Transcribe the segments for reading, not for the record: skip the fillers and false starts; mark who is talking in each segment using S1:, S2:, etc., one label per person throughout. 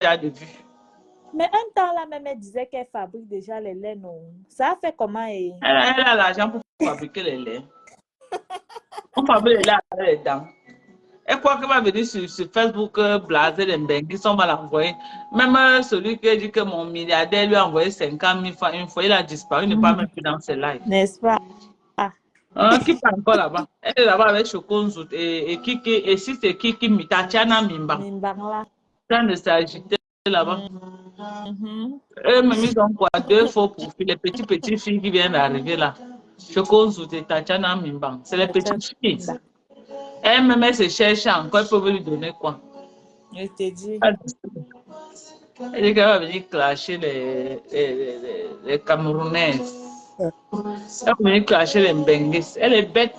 S1: déjà de vue.
S2: Mais un temps là même, elle disait qu'elle fabrique déjà les laits, non? Ça a fait comment?
S1: Elle a l'argent pour fabriquer les laits. On fabrique les laits avec les dents. Et quoi qu'elle va venir sur Facebook blaser les benguis, on va l'envoyer. Même celui qui dit que mon milliardaire lui a envoyé 50 000 fois une fois, il a disparu, il n'est pas même plus dans ses lives.
S2: N'est-ce pas?
S1: Qui parle encore là-bas? Elle est là-bas avec Chokonzo et Kiki, et si c'est Kiki Mitachana Mimba.
S2: Mimbangla.
S1: En train de s'agiter là-bas. Eux-mêmes, ils ont quoi? 2 faux profils, les petites filles qui viennent d'arriver là. Chokonzo et Tachana Mimba. C'est les petites filles. Elle-même, elle se cherche encore, ils peuvent lui donner quoi?
S2: Je te dis.
S1: Elle dit qu'elle va venir clasher les Camerounaises. Elle va venir clasher les Benguis. Elle est bête.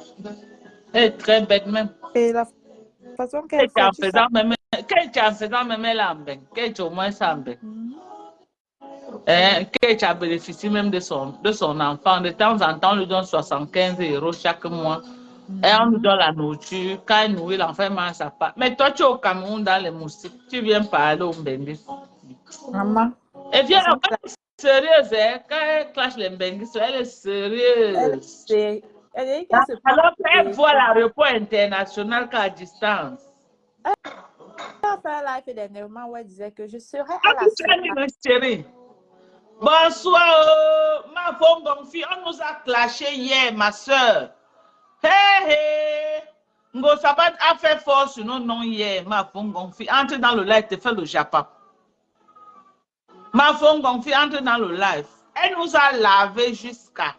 S1: Elle est très bête même.
S2: Et la façon qu'elle fait,
S1: en faisant même, elle a un ben. Qu'elle au moins ça un ben. Qu'elle a bénéficié même de son enfant. De temps en temps, on lui donne 75 € chaque mois. Et on nous donne la nourriture. Quand elle nourrit l'enfant, il mange sa part. Mais toi, tu es au Cameroun dans les moustiques. Tu viens parler au Mbengis.
S2: Maman.
S1: Et viens, elle est sérieuse. Hein? Quand elle clash les Mbengis, elle est sérieuse.
S2: Elle dit qu'elle se
S1: Alors qu'elle voit l'aéroport international qu'à distance.
S2: Elle a fait un live dernièrement où elle disait que je serai à la
S1: chérie. Bonsoir, ma bonne fille. On nous a clashé hier, ma soeur. Hey. Ngo Sabat a fait force sur nos noms hier, ma bonne fille. Entre dans le live, te fait le Japon. Ma bonne fille, entre dans le live. Elle nous a lavé jusqu'à.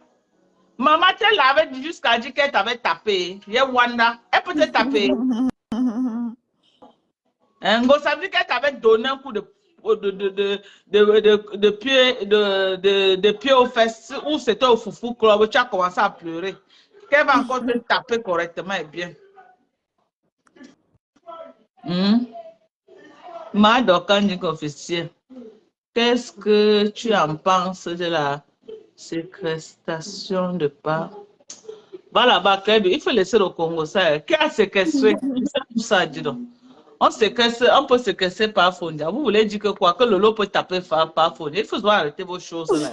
S1: Maman t'a lavé jusqu'à dire qu'elle t'avait tapé. Yeah, Wanda. Elle peut te taper. Ngo Sabat qu'elle t'avait donné un coup de pied aux fesses, ou c'était au foufou club, tu as commencé à pleurer. Qu'elle va encore te taper correctement et bien. Madame officier, qu'est-ce que tu en penses de la séquestration de part? Va là-bas, il faut laisser le Congo ça. Qui a séquestré? C'est tout ça, dis donc. On peut séquestrer par Fondia. Vous voulez dire que quoi? Que Lolo peut taper par Fondia. Il faut arrêter vos choses là.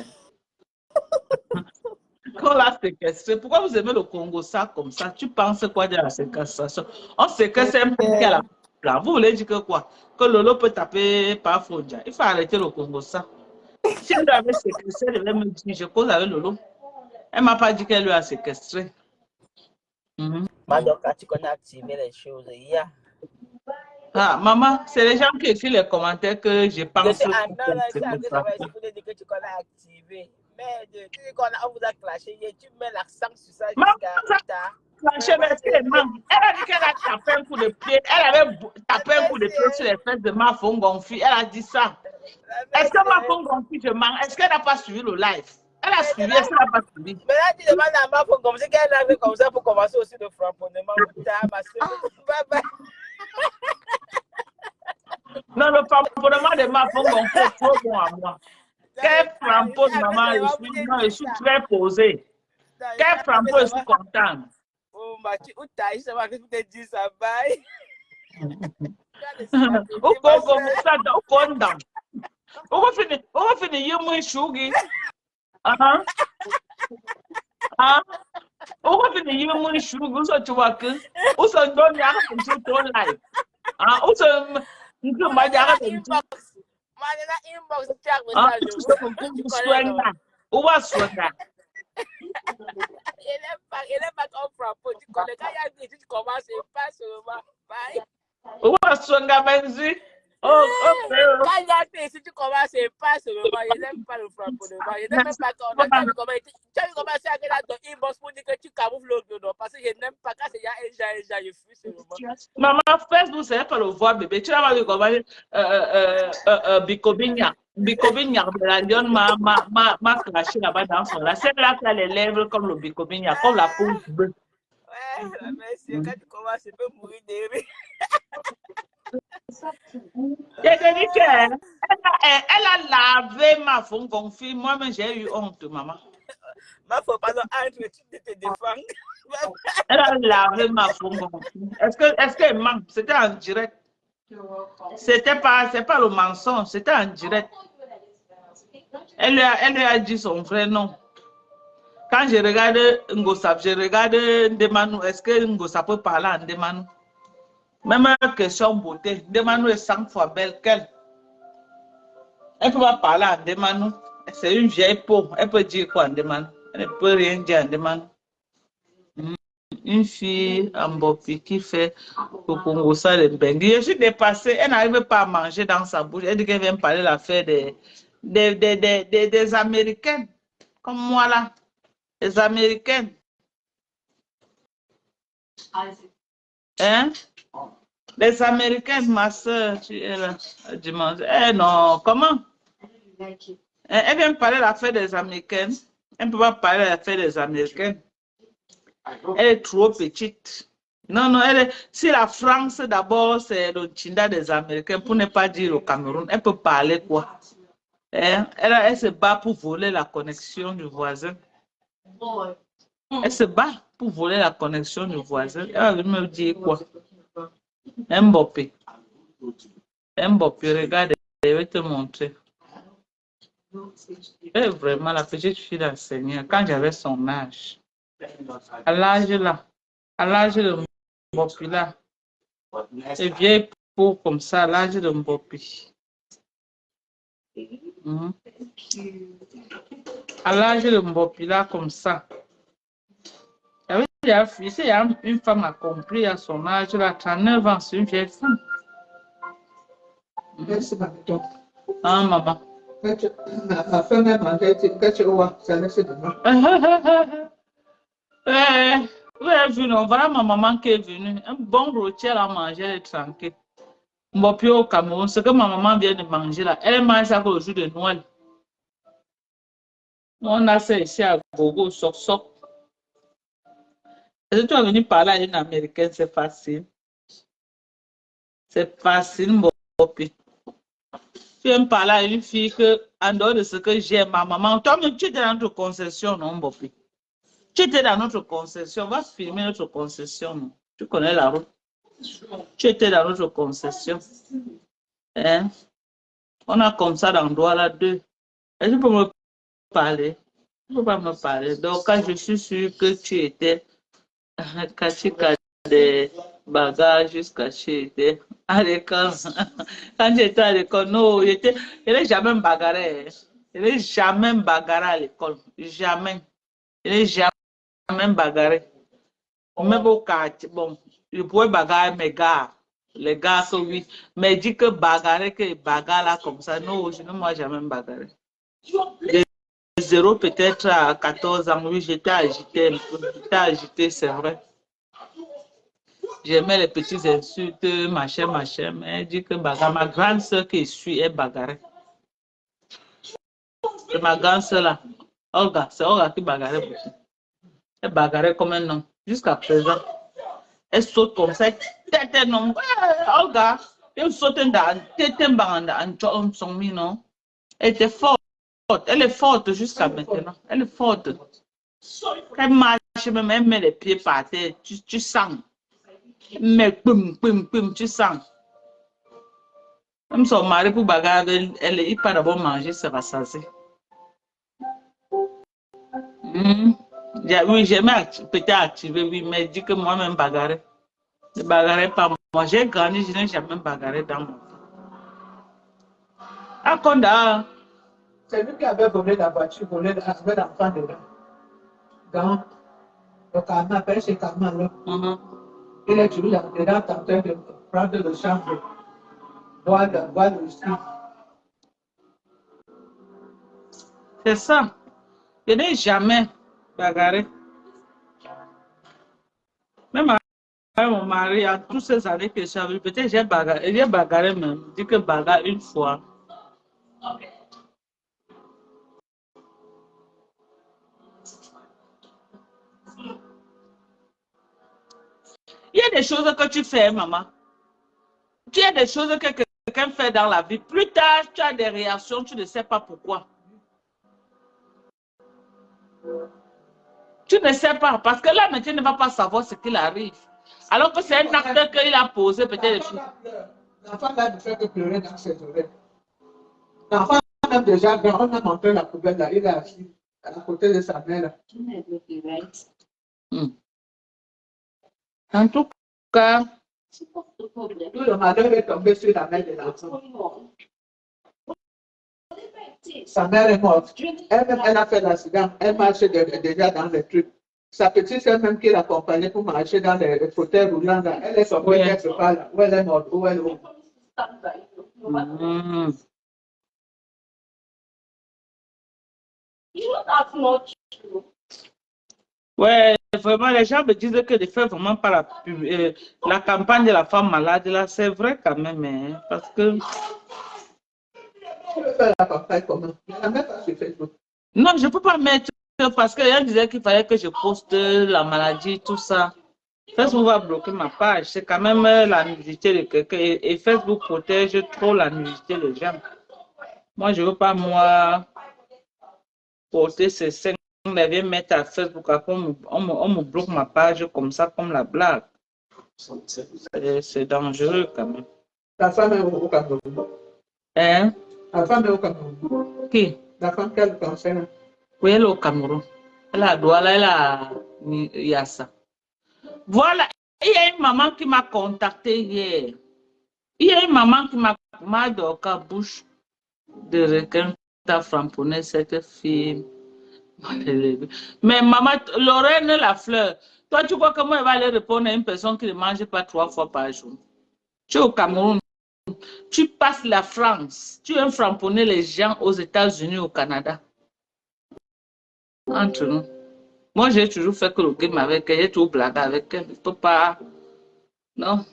S1: Quand on l'a séquestré, pourquoi vous aimez le Congo ça comme ça? Tu penses quoi de la séquestration? On séquestre un peu à la plan. Vous voulez dire que quoi? Que Lolo peut taper par Fondia. Il faut arrêter le Congo ça. Si elle avait séquestré, elle devait me dire, je cause avec Lolo. Elle ne m'a pas dit qu'elle lui a séquestré.
S3: Madoka, tu connais activer les choses.
S1: Ah, maman, c'est les gens qui écrivent les commentaires que je pense.
S3: Je non, c'est que tu connais activer. Mais tu dis qu'on vous a clashé, tu mets l'accent sur ça jusqu'à tard.
S1: Elle a dit qu'elle a tapé un coup de pied. Elle avait tapé un coup de pied sur les fesses de ma femme gonfie. Elle a dit ça. Est-ce que ma femme gonfie, je mens? Est-ce qu'elle n'a pas suivi le live? Elle a suivi, est-ce qu'elle n'a pas suivi?
S3: Mais là, tu demandes à ma femme comme ça qu'elle a fait comme ça pour commencer aussi le framponnement. Bye bye.
S1: Non, le framponnement de ma femme gonfie est trop bon à moi. Quel framponne, maman, je suis très posée. Quel framponne, je suis contente.
S3: Oh, ma tu tailles, ça va que tu te dis ça, bye.
S1: Au Congo, ça, au Condam. On va finir, mon chougi. On va finir, mon chougi, ça, tu vois que. Où ça donne, il y a un peu de live. Où ça, il y a un peu de où va soigner?
S3: Il n'est pas comme frappé. Tu connais quand il y a des tu commences et pas seulement. Bye.
S1: Où va soigner, Benzi? Oh,
S3: quand il y a des tu commences et pas seulement. Il n'aime pas le frappé. Il n'aime pas quand on a commencé à regarder ton inbox pour dire que tu camoufles le nom. Parce que je n'aime pas quand il y a un genre, je fuis seulement.
S1: Maman, Facebook, c'est pas le voir, bébé. Tu vas voir comment Bicobinia. Bicobinia, la lionne m'a craché là-bas dans son là. Celle-là qui a les lèvres comme le Bicobinia, comme la peau bleue.
S3: Ouais, merci. Quand tu commences, tu peux mourir de rire.
S1: Elle a lavé ma femme gonflée. Moi-même, j'ai eu honte, maman.
S3: Ma femme, pardon, entre tu te défends.
S1: Elle a lavé ma femme gonflée. Est-ce qu'elle ment? C'était en direct. C'est pas le mensonge, c'était en direct. Elle lui a dit son vrai nom. Quand je regarde Ngosap, je regarde Ndemanou. Est-ce que Ngosap peut parler en Ndemanou? Même question beauté. Ndemanou est 100 fois belle qu'elle. Elle ne peut pas parler en Ndemanou. C'est une vieille peau. Elle peut dire quoi en Ndemanou? Elle ne peut rien dire en Ndemanou. Une fille en Bopi qui fait le Congo ça de Bengue. Je suis dépassée. Elle n'arrive pas à manger dans sa bouche. Elle dit qu'elle vient parler l'affaire des Américaines. Comme moi là. Les Américaines. Hein? Les Américaines, ma soeur, tu es là. Dimanche. Eh non, comment? Elle vient parler l'affaire des Américaines. Elle ne peut pas parler l'affaire des Américaines. Elle est trop petite. Non, non, si la France d'abord, c'est le Tchinda des Américains, pour ne pas dire au Cameroun, elle peut parler quoi? Elle se bat pour voler la connexion du voisin. Elle se bat pour voler la connexion du voisin. Elle va me dire quoi? Mbappé. Mbappé, regarde, je vais te montrer. Elle est vraiment la petite fille d'un Seigneur. Quand j'avais son âge, à l'âge là, à l'âge de Mbappé là, et vieille peau comme ça, à l'âge de Mbappé. À l'âge de Mbappé là, comme ça. Il y a une femme accomplie à son âge, là, 39 ans, c'est une vieille femme. Ah, maman.
S4: Ma femme m'a demandé que tu vois, ça laisse demain.
S1: Vous avez vu, non? Voilà ma maman qui est venue. Un bon rôti à manger, elle est tranquille. Mbappé au Cameroun, ce que ma maman vient de manger là, elle mange ça le jour de Noël. On a ça ici à Gogo, soc. Est-ce que tu vas venir parler à une Américaine, c'est facile. C'est facile, Mbappé. Tu viens parler à une fille que, en dehors de ce que j'aime, ma maman, toi-même, tu étais dans notre concession, non, Mbappé? Tu étais dans notre concession, on va filmer notre concession, non? Tu connais la route. Tu étais dans notre concession. Hein? On a comme ça d'endroit là, deux. Est-ce que tu peux me parler? Tu ne peux pas me parler. Donc, quand je suis sûre que tu étais caché des bagages jusqu'à chez à l'école. Quand j'étais à l'école, non, je n'ai jamais bagarré. Je n'ai jamais bagarré à l'école. Jamais. Je n'ai jamais bagarré. Même au quartier, bon, je pouvais bagarrer mes gars. Les gars, oui. Mais dit que bagarrer, que bagarre là comme ça, non, je ne m'ai jamais bagarré. De 0 peut-être à 14 ans, oui, j'étais agité, c'est vrai. J'aimais les petites insultes, machin, mais elle dit que bagarre. Ma grande soeur qui suit, elle bagarrait. C'est ma grande soeur là. Olga, c'est Olga qui bagarrait beaucoup. Elle bagarrait comme un homme. Jusqu'à présent. Elle saute comme ça. Tête un homme. Olga, elle saute dans tête un en son non. Elle était forte. Elle est forte jusqu'à maintenant. Elle est forte. Elle marche même, elle met les pieds par terre. Tu sens. Mais pum, tu sens. Même son mari pour bagarrer, il part d'abord manger, se rassasier. Oui, j'aimais peut-être activer, oui, mais dit que moi-même bagarrer. Ne bagarrer pas moi. J'ai grandi, je n'ai jamais bagarré dans mon vie. Ah, Konda.
S4: C'est lui qui avait volé la voiture, volé l'enfant dedans. Donc, le Karma appelle chez Karma là. Il est toujours là-dedans, en train de prendre le chambre, boire le whisky.
S1: C'est ça. Je n'ai jamais bagarré. Même avec mon mari, à toutes ces années que j'ai vu, peut-être j'ai bagarré même. Je dis que bagarre une fois. Il y a des choses que tu fais, maman. Il y a des choses que quelqu'un fait dans la vie. Plus tard, tu as des réactions, tu ne sais pas pourquoi. Tu ne sais pas, parce que là, maintenant, tu ne vas pas savoir ce qu'il arrive. Alors que c'est un acteur qu'il a posé, peut-être.
S4: L'enfant là ne fait que pleurer dans ses oreilles. L'enfant même déjà grand, on a montré la poubelle là, il est assis à côté de sa mère là.
S1: En tout cas,
S4: Tout le malheur est tombé sur la mère de l'enfant. Sa mère est morte. Elle-même, elle a fait l'accident. Elle marchait déjà dans les trucs. Sa petite soeur même qui l'accompagnait pour marcher dans les fauteuils roulants là, elle est tombée quelque part là, où elle est morte, où elle est morte.
S1: Ouais, vraiment, les gens me disent que de faire vraiment par la campagne de la femme malade, là, c'est vrai quand même, hein, parce que...
S4: Tu veux faire la campagne comment? Je ne la mets pas sur Facebook.
S1: Non, je ne peux pas mettre, parce qu'elle disait qu'il fallait que je poste la maladie, tout ça. Facebook va bloquer ma page, c'est quand même la nudité de quelqu'un, et Facebook protège trop la nudité des gens. Moi, je ne veux pas, moi, porter ces scènes. On devait mettre à Facebook, après on me bloque ma page comme ça, comme la blague. C'est dangereux quand même.
S4: Ta femme est au Cameroun.
S1: Hein?
S4: Ta femme est au Cameroun.
S1: Qui?
S4: La femme qui a le cancer.
S1: Oui, elle est au Cameroun. Elle a Douala, elle a Yassa. Voilà, il y a une maman qui m'a contacté hier. Il y a une maman qui m'a dit au bouche de requin, t'as framponné cette fille. Mais maman, Lorraine la fleur, toi tu crois comment elle va aller répondre à une personne qui ne mange pas 3 fois par jour? Tu es au Cameroun, tu passes la France, tu aimes framponner les gens aux États-Unis, au Canada. Entre nous. Moi, j'ai toujours fait que le game avec elle, j'ai toujours blagué avec elle. Je ne peux pas. Non.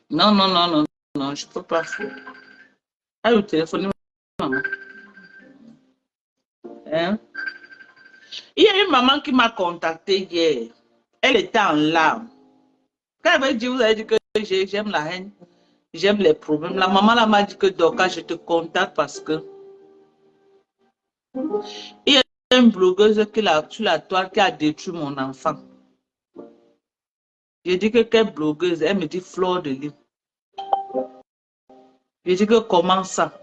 S1: Non, non, non, non, non, je ne peux pas. Allez, au téléphone, maman. Hein? Il y a une maman qui m'a contacté hier. Elle était en larmes. Quand elle m'a dit, vous avez dit que j'aime la haine, j'aime les problèmes. La maman m'a dit que Doka, je te contacte parce que il y a une blogueuse sur la toile qui a détruit mon enfant. J'ai dit que quelle blogueuse? Elle me dit Fleur de Lys. J'ai dit que comment ça?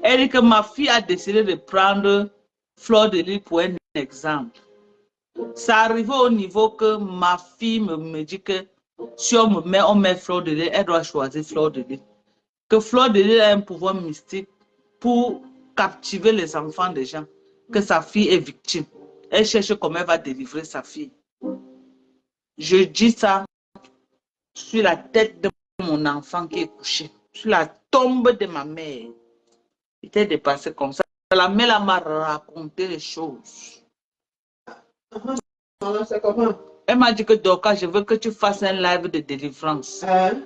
S1: Elle dit que ma fille a décidé de prendre Fleur de Lys pour un exemple. Ça arrive au niveau que ma fille me dit que si on met Fleur de Lys, elle doit choisir Fleur de Lys. Que Fleur de Lys a un pouvoir mystique pour captiver les enfants des gens. Que sa fille est victime. Elle cherche comment elle va délivrer sa fille. Je dis ça sur la tête de mon enfant qui est couché. Sur la tombe de ma mère. Il était dépassé comme ça. La mère m'a raconté les choses. Elle m'a dit que Doka, je veux que tu fasses un live de délivrance. Un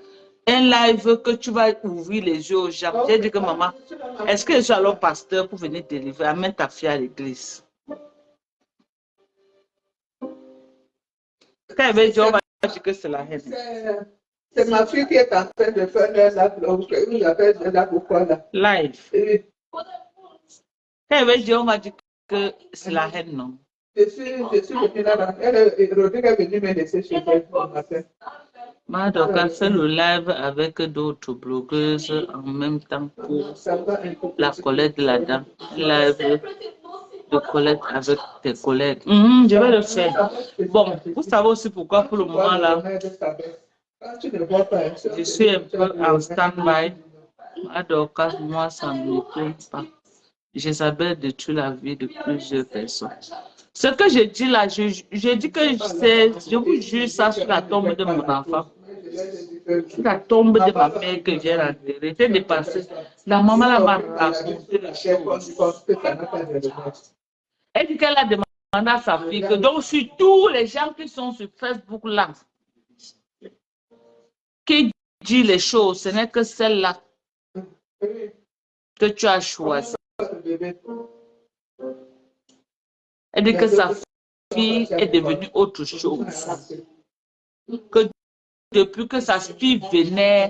S1: live que tu vas ouvrir les yeux aux gens. J'ai dit que maman, est-ce que je suis alors pasteur pour venir délivrer? Amène ta fille à l'église. Quand elle veut dire, on va dire que c'est la haine.
S4: C'est ma fille qui est en train de faire la live.
S1: Quand elle veut dire, on va dire que c'est la haine, non?
S4: Je suis venue là. Rodrigue est venue me laisser chez elle ce matin.
S1: Madoka fait le live avec d'autres blogueuses en même temps pour la collecte de la dame. Live de collecte avec tes collègues. Je vais le faire. Bon, vous savez aussi pourquoi pour le moment là, je suis un peu en stand-by. Madoka, moi, ça ne me plaît pas. J'essaie de tuer la vie de plusieurs personnes. Ce que je dis là, je dis que je vous jure ça sur la tombe de mon enfant. Sur la tombe de ma mère que j'ai enterrée. J'ai dépassé. La maman m'a raconté les choses. Elle dit qu'elle a demandé à sa fille que, donc, sur tous les gens qui sont sur Facebook là, qui dit les choses, ce n'est que celle-là que tu as choisie. Elle dit que sa fille est devenue autre chose. Que depuis que sa fille venait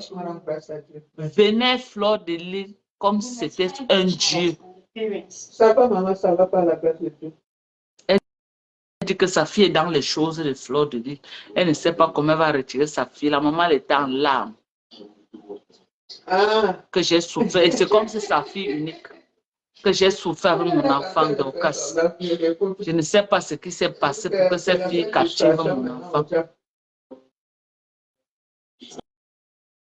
S1: Fleur de Lys comme si c'était un dieu.
S4: Ça va, maman, ça va pas la grâce de Dieu.
S1: Elle dit que sa fille est dans les choses de Fleur de Lys. Elle ne sait pas comment elle va retirer sa fille. La maman elle était en larmes. que j'ai souffert. Et c'est comme si sa fille unique, que j'ai souffert avec mon enfant Dorcas. Je ne sais pas ce qui s'est passé pour que cette fille captive mon enfant.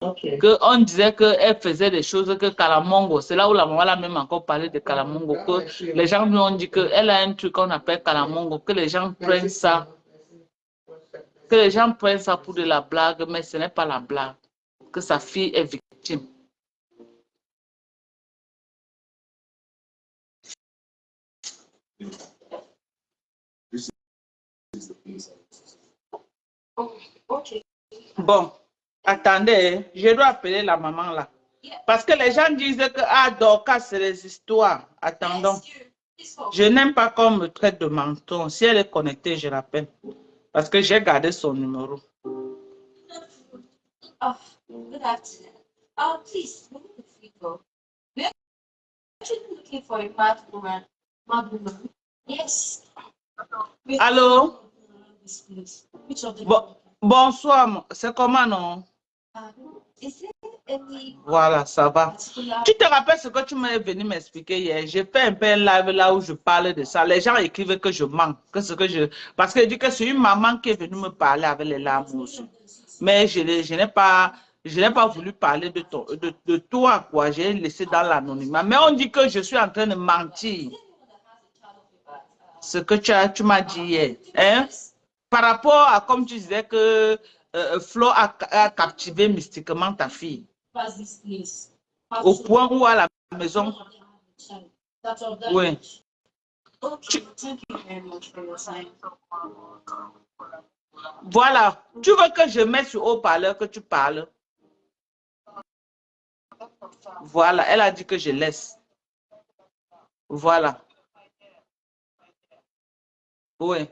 S1: Que on disait qu'elle faisait des choses que Kalamongo, c'est là où la maman a même encore parlé de Kalamongo, que les gens lui ont dit qu'elle a un truc qu'on appelle Kalamongo, que les gens prennent ça, pour de la blague, mais ce n'est pas la blague, que sa fille est victime. Bon, attendez, je dois appeler la maman là. Parce que les gens disaient que ah, Dorcas, c'est les histoires. Attendons. Je n'aime pas qu'on me traite de menton. Si elle est connectée, je l'appelle. Parce que j'ai gardé son numéro.
S5: Oh, good afternoon. Oh, please, move the figure. We are actually looking for a mad woman. Yes.
S1: Allô?
S5: Which of the
S1: Bonsoir, c'est comment non?
S5: Is there any
S1: Voilà, ça va.
S5: particular
S1: Tu te rappelles ce que tu m'es venu m'expliquer hier? J'ai fait un peu un live là où je parle de ça. Les gens écrivent que je manque, parce que je dis que c'est une maman qui est venue me parler avec les larmes aussi. Mais je n'ai pas voulu parler de toi, quoi. J'ai laissé dans l'anonymat. Mais on dit que je suis en train de mentir. Ce que tu m'as dit hier. Hein? Par rapport à, comme tu disais, que Flo a captivé mystiquement ta fille. Au point où à la maison. Oui. Voilà. Tu veux que je mette sur haut-parleur que tu parles? Voilà. Elle a dit que je laisse. Voilà. Oui.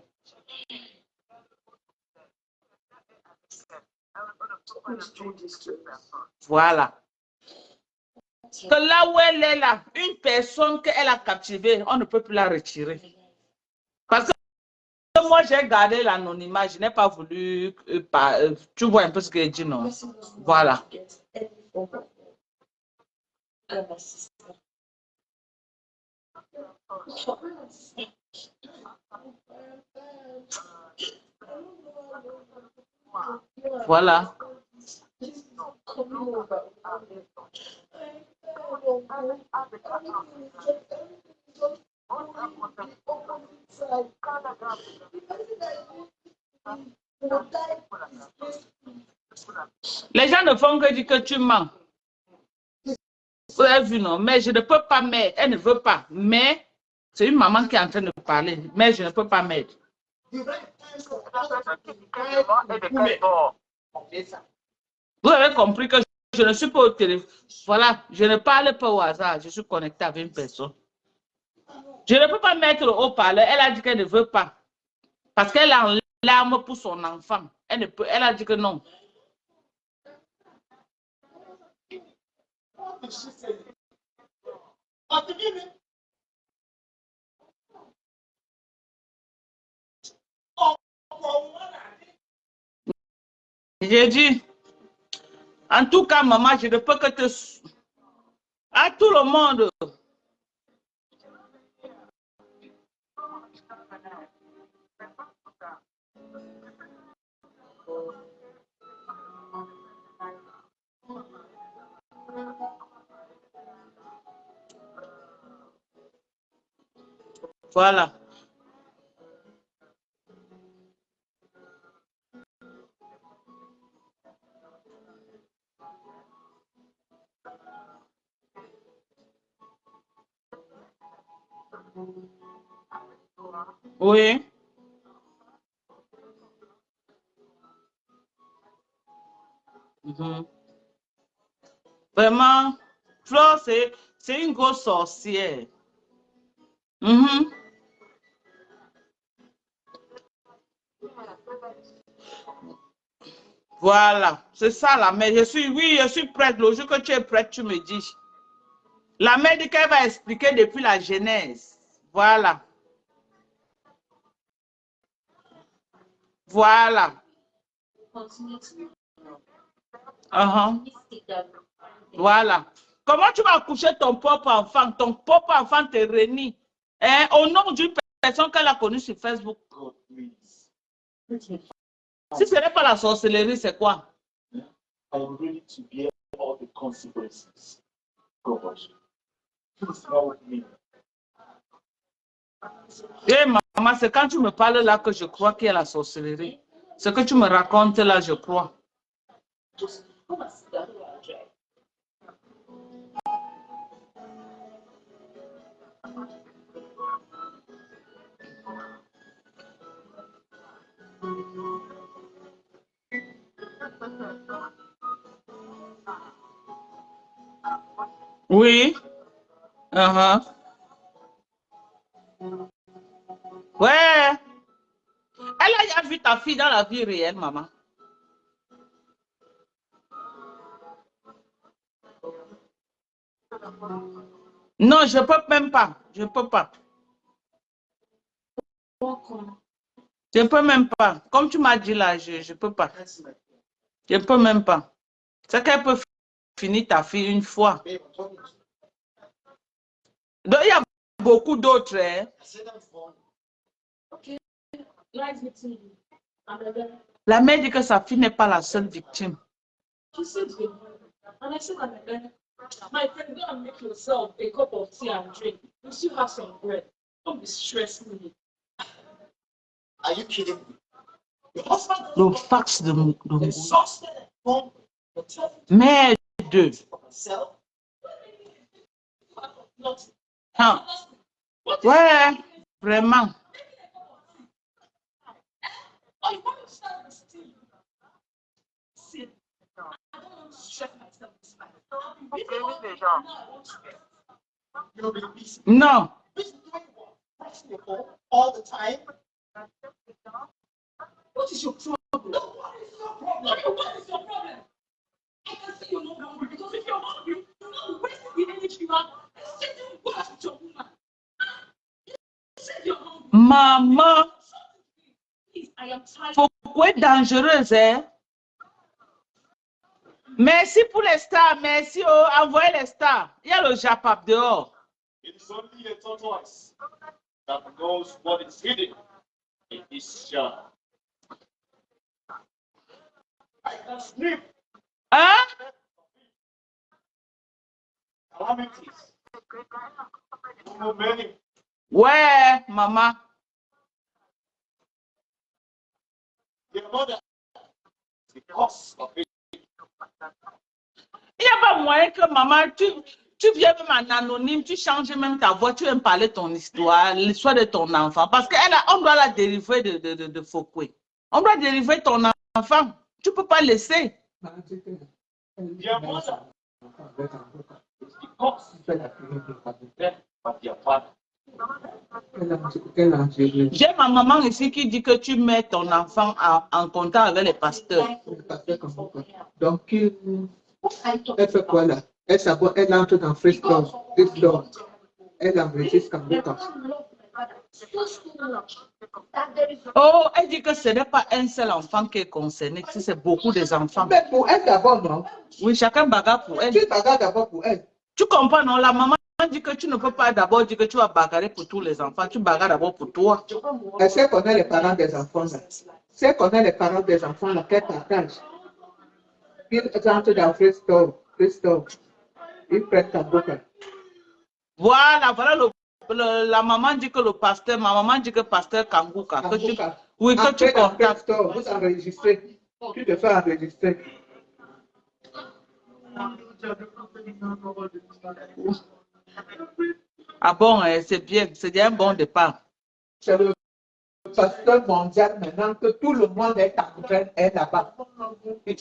S1: Voilà. Que là où elle est là, une personne qu'elle a captivée, on ne peut plus la retirer. Parce que moi, j'ai gardé l'anonymat, je n'ai pas voulu... tu vois un peu ce que je dis, non? Voilà. Voilà. Les gens ne font que dire que tu mens. Vous avez vu, non? Mais je ne peux pas m'aider. Elle ne veut pas. Mais c'est une maman qui est en train de parler. Mais je ne peux pas m'aider. Vous avez compris que je ne suis pas au téléphone. Voilà, je ne parle pas au hasard. Je suis connecté avec une personne. Je ne peux pas mettre le haut-parleur. Elle a dit qu'elle ne veut pas. Parce qu'elle a en larmes pour son enfant. Elle ne peut. Elle a dit que non. J'ai dit, en tout cas, maman, je ne peux que te... À tout le monde. Voilà. Oui. Vraiment, Flore, c'est une grosse sorcière. Voilà, c'est ça la mère. Je suis prête. Le jour que tu es prête, tu me dis. La mère dit qu'elle va expliquer depuis la genèse. Voilà. Voilà. Voilà. Comment tu vas accoucher ton propre enfant? Ton propre enfant te renie. Hein, au nom d'une personne qu'elle a connue sur Facebook. Si ce n'est pas la sorcellerie, c'est quoi?
S6: I'm ready to bear all the consequences. God, please help me.
S1: Eh maman, c'est quand tu me parles là que je crois qu'il y a la sorcellerie. Ce que tu me racontes là, je crois.
S5: Just come and sit down and try.
S1: Oui. Ouais. Elle a vu ta fille dans la vie réelle, maman. Non, je peux même pas. Je peux pas. Je peux même pas. Comme tu m'as dit là, je peux pas. Je peux même pas. C'est qu'elle peut finir ta fille une fois. Donc, il y a beaucoup d'autres. Hein. La mère dit que sa fille n'est pas la seule victime.
S7: My friend, go and make yourself a cup of tea and drink. You still have some bread. Don't be stressing me.
S6: Are you kidding me? The husband
S1: Le fax de
S6: exhausted at home.
S1: merde.
S6: Himself.
S1: Hein. Ouais, vraiment. Non.
S6: All the time.
S7: What is your problem? What is your problem? What is your problem? I can see you're not hungry because if you're hungry, you're not wasting the energy you have. Sitting worse with your woman. You said you're hungry.
S1: Maman,
S7: Please, I am tired.
S1: pourquoi être dangereuse, hein? Merci pour les stars, merci. Oh, envoyez les stars. Il y a le Japap dehors.
S6: It is only a tortoise that knows what is hidden in this jar. I can sleep.
S1: Hein?
S6: Calamities. So many.
S1: Ouais, maman.
S6: Their mother. The cause of it.
S1: Il n'y a pas moyen que maman, tu viens même en anonyme, tu changes même ta voix, tu viens me parler de ton histoire, l'histoire de ton enfant. Parce qu'on doit la dériver de Foucault. On doit dériver ton enfant. Tu ne peux pas laisser.
S6: Their mother. It's the cause of the death of their father.
S1: J'ai ma maman ici qui dit que tu mets ton enfant en contact avec les pasteurs.
S4: Donc, elle fait quoi là? Elle entre dans Facebook, elle enregistre comme le temps.
S1: Oh, elle dit que ce n'est pas un seul enfant qui est concerné, que c'est beaucoup des enfants.
S4: Mais pour elle d'abord, non?
S1: Oui, chacun bagarre pour elle.
S4: Tu bagarres d'abord pour elle.
S1: Tu comprends, non? La maman dit que tu ne peux pas d'abord dire que tu vas bagarrer pour tous les enfants. Tu bagarres d'abord pour toi.
S4: Elle sait qu'on est les parents des enfants là. C'est qu'on est les parents des enfants là, qu'elle partage. Ils entrent dans Facebook. Ils prennent ta bouche.
S1: Voilà, la maman dit que ma maman dit que pasteur Kanguka. Oui, que tu contactes.
S4: Vous enregistrez. Tu te fais enregistrer.
S1: Ah bon, c'est bien, c'est déjà un bon départ.
S4: C'est le pasteur mondial maintenant que tout le monde est en train est là-bas.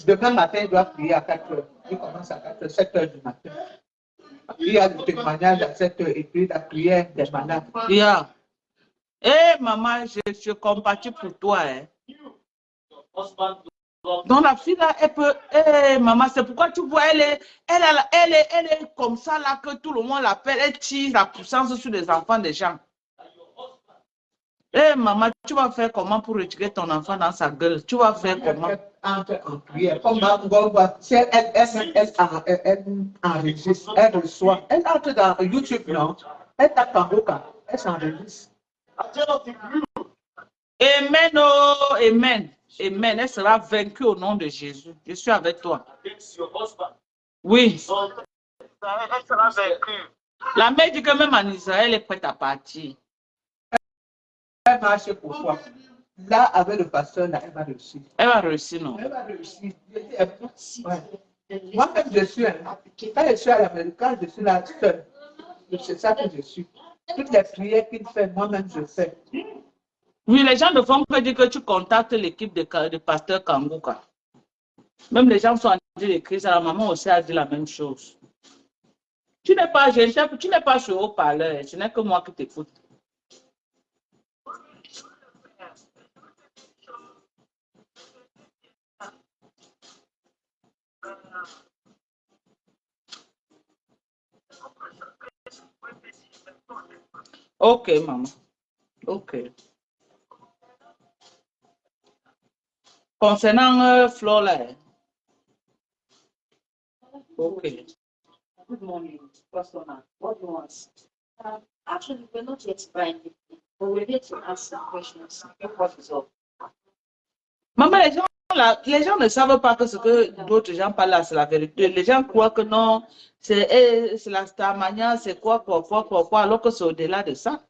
S4: Demain matin, il doit prier à 4 heures. Il commence à 4 heures, 7 heures du matin. Il y a le témoignage à 7 heures et puis la prière des malades.
S1: Yeah. Eh, maman, je compatis pour toi. Hein. Donc la fille là, elle peut. Eh, maman, c'est pourquoi tu vois, elle est comme ça là que tout le monde l'appelle. Elle tire la puissance sur les enfants des gens. Eh, maman, tu vas faire comment pour retirer ton enfant dans sa gueule? Tu vas faire comment?
S4: Entre en prière. Comme si elle enregistre, elle reçoit. Elle entre dans YouTube, non? Elle tape en Boca, elle s'enregistre.
S1: Amen, oh, amen. Amen. Elle sera vaincue au nom de Jésus. Je suis avec toi. Oui.
S6: Elle sera vaincue.
S1: La mère dit que même en Israël, elle est prête à partir.
S4: Elle marche pour toi. Là, avec le pasteur, là, elle va réussir.
S1: Elle va réussir, non?
S4: Elle va réussir. Ouais. Moi-même, je suis quand je suis à l'Amérique, quand je suis là seule, c'est ça que je suis. Toutes les prières qu'il fait, moi-même, je fais.
S1: Oui, les gens ne font que dire que tu contactes l'équipe de pasteur Kangouka. Même les gens sont en train d'écrire ça. La maman aussi a dit la même chose. Tu n'es pas sur haut-parleur. Ce n'est que moi qui t'écoute. Ok, maman. Ok. Concernant Flore là. Ok.
S5: Good morning, Pastor. What do you want? Actually, we're not yet buying it, but we're here to ask some questions. What is up?
S1: Maman, les gens ne savent pas que ce que d'autres gens parlent là, c'est la vérité. Les gens croient que non, c'est la starmania, c'est quoi, alors que c'est au-delà de ça.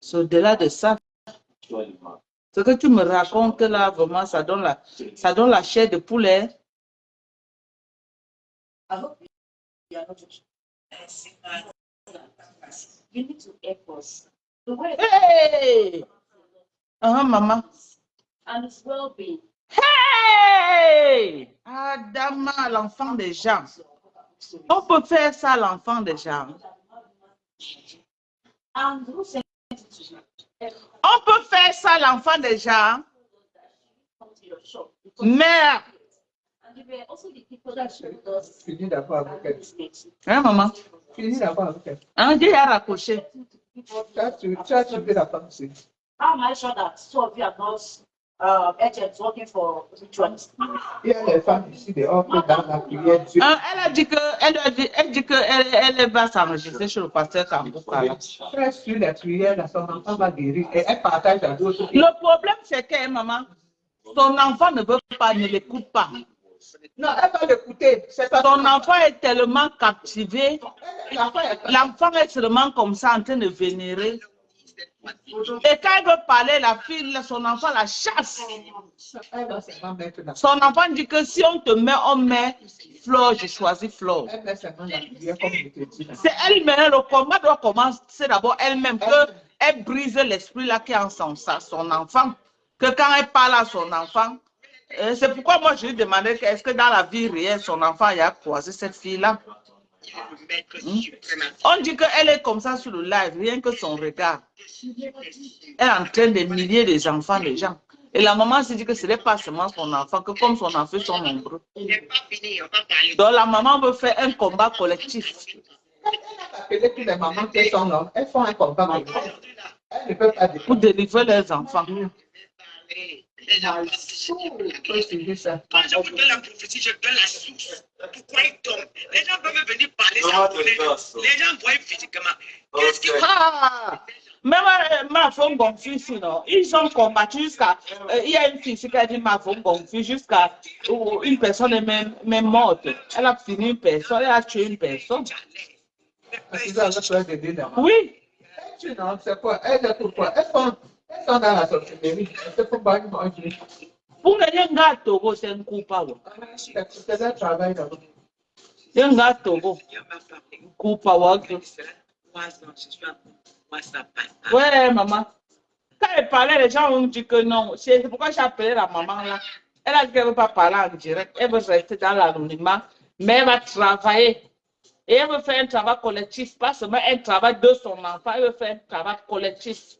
S1: C'est au-delà de ça. Ce que tu me racontes là, vraiment, ça donne la chair de poulet.
S5: I hope you are not you need to help us. The way
S1: Hey! Maman.
S5: and its well-being.
S1: Hey! Adama, l'enfant des gens. On peut faire ça à l'enfant des gens.
S5: And who sent it to you?
S1: On peut faire ça à l'enfant des gens.
S5: Come to your shop.
S1: Merde!
S5: And they were also the people that showed us
S4: Finis d'abord avec elle.
S5: mistakes.
S1: Hein, maman?
S4: Finis d'abord avec elle.
S1: Hein, Dieu a raccroché.
S4: Tu as tué la femme ici.
S5: How am I sure that two of you are not agents working for rituals?
S4: Il y a les femmes ici dehors que dans la prière, Dieu.
S1: Hein, elle dit que elle va s'enregistrer sur le pasteur Kambouka.
S4: Très sur les prières, là, son enfant va guérir et elle partage à d'autres.
S1: Le problème, c'est que, maman, son enfant ne veut pas, ne l'écoute pas.
S4: Non, elle va l'écouter. C'est pas
S1: Son enfant est tellement captivé. L'enfant est seulement comme ça en train de vénérer. Et quand elle veut parler, la fille, son enfant la chasse.
S4: Elle va seulement mettre la
S1: Son enfant dit que si on te met, on met Flore, je choisis Flore.
S4: Elle met seulement la prière comme je te dis.
S1: C'est elle-même, le combat doit commencer d'abord elle-même, qu'elle brise l'esprit là qui est en son enfant. Que quand elle parle à son enfant, c'est pourquoi moi je lui demandais est-ce que dans la vie réelle, son enfant a croisé cette fille-là. On dit qu'elle est comme ça sur le live, rien que son regard. Elle entraîne des milliers d'enfants, des gens. Et la maman se dit que ce n'est pas seulement son enfant, que comme son enfant sont nombreux. Donc la maman veut faire un combat collectif.
S4: Appeler toutes les mamans qui sont là, elles font un combat collectif. Elles ne peuvent pas
S1: Pour délivrer leurs enfants.
S6: Les gens
S4: Moi, je
S6: vous donne la prophétie, je donne la source. Pourquoi ils tombent? Les gens peuvent venir parler sans connaître. Les gens voient physiquement. Qu'est-ce qui
S1: Même ma femme gonfle, sinon, ils ont combattu jusqu'à. Il y a une fille qui a dit ma femme gonfle jusqu'à une personne est même morte. Elle a fini une personne, elle a tué une personne. Oui.
S4: Tu non, c'est quoi? Elles est pourquoi? Elles sont dans la sorcellerie. C'est pour pas manger.
S1: Pour gagner un gâteau, c'est un coup pas.
S4: C'est un travail d'abord.
S1: Un gâteau, coup pas. Ouais, maman. Quand elle parlait, les gens ont dit que non. C'est pourquoi j'ai appelé la maman là. Elle a dit qu'elle ne veut pas parler en direct. Elle veut rester dans l'anonymat. Mais elle va travailler. Et elle veut faire un travail collectif. Pas seulement un travail de son enfant. Elle veut faire un travail collectif.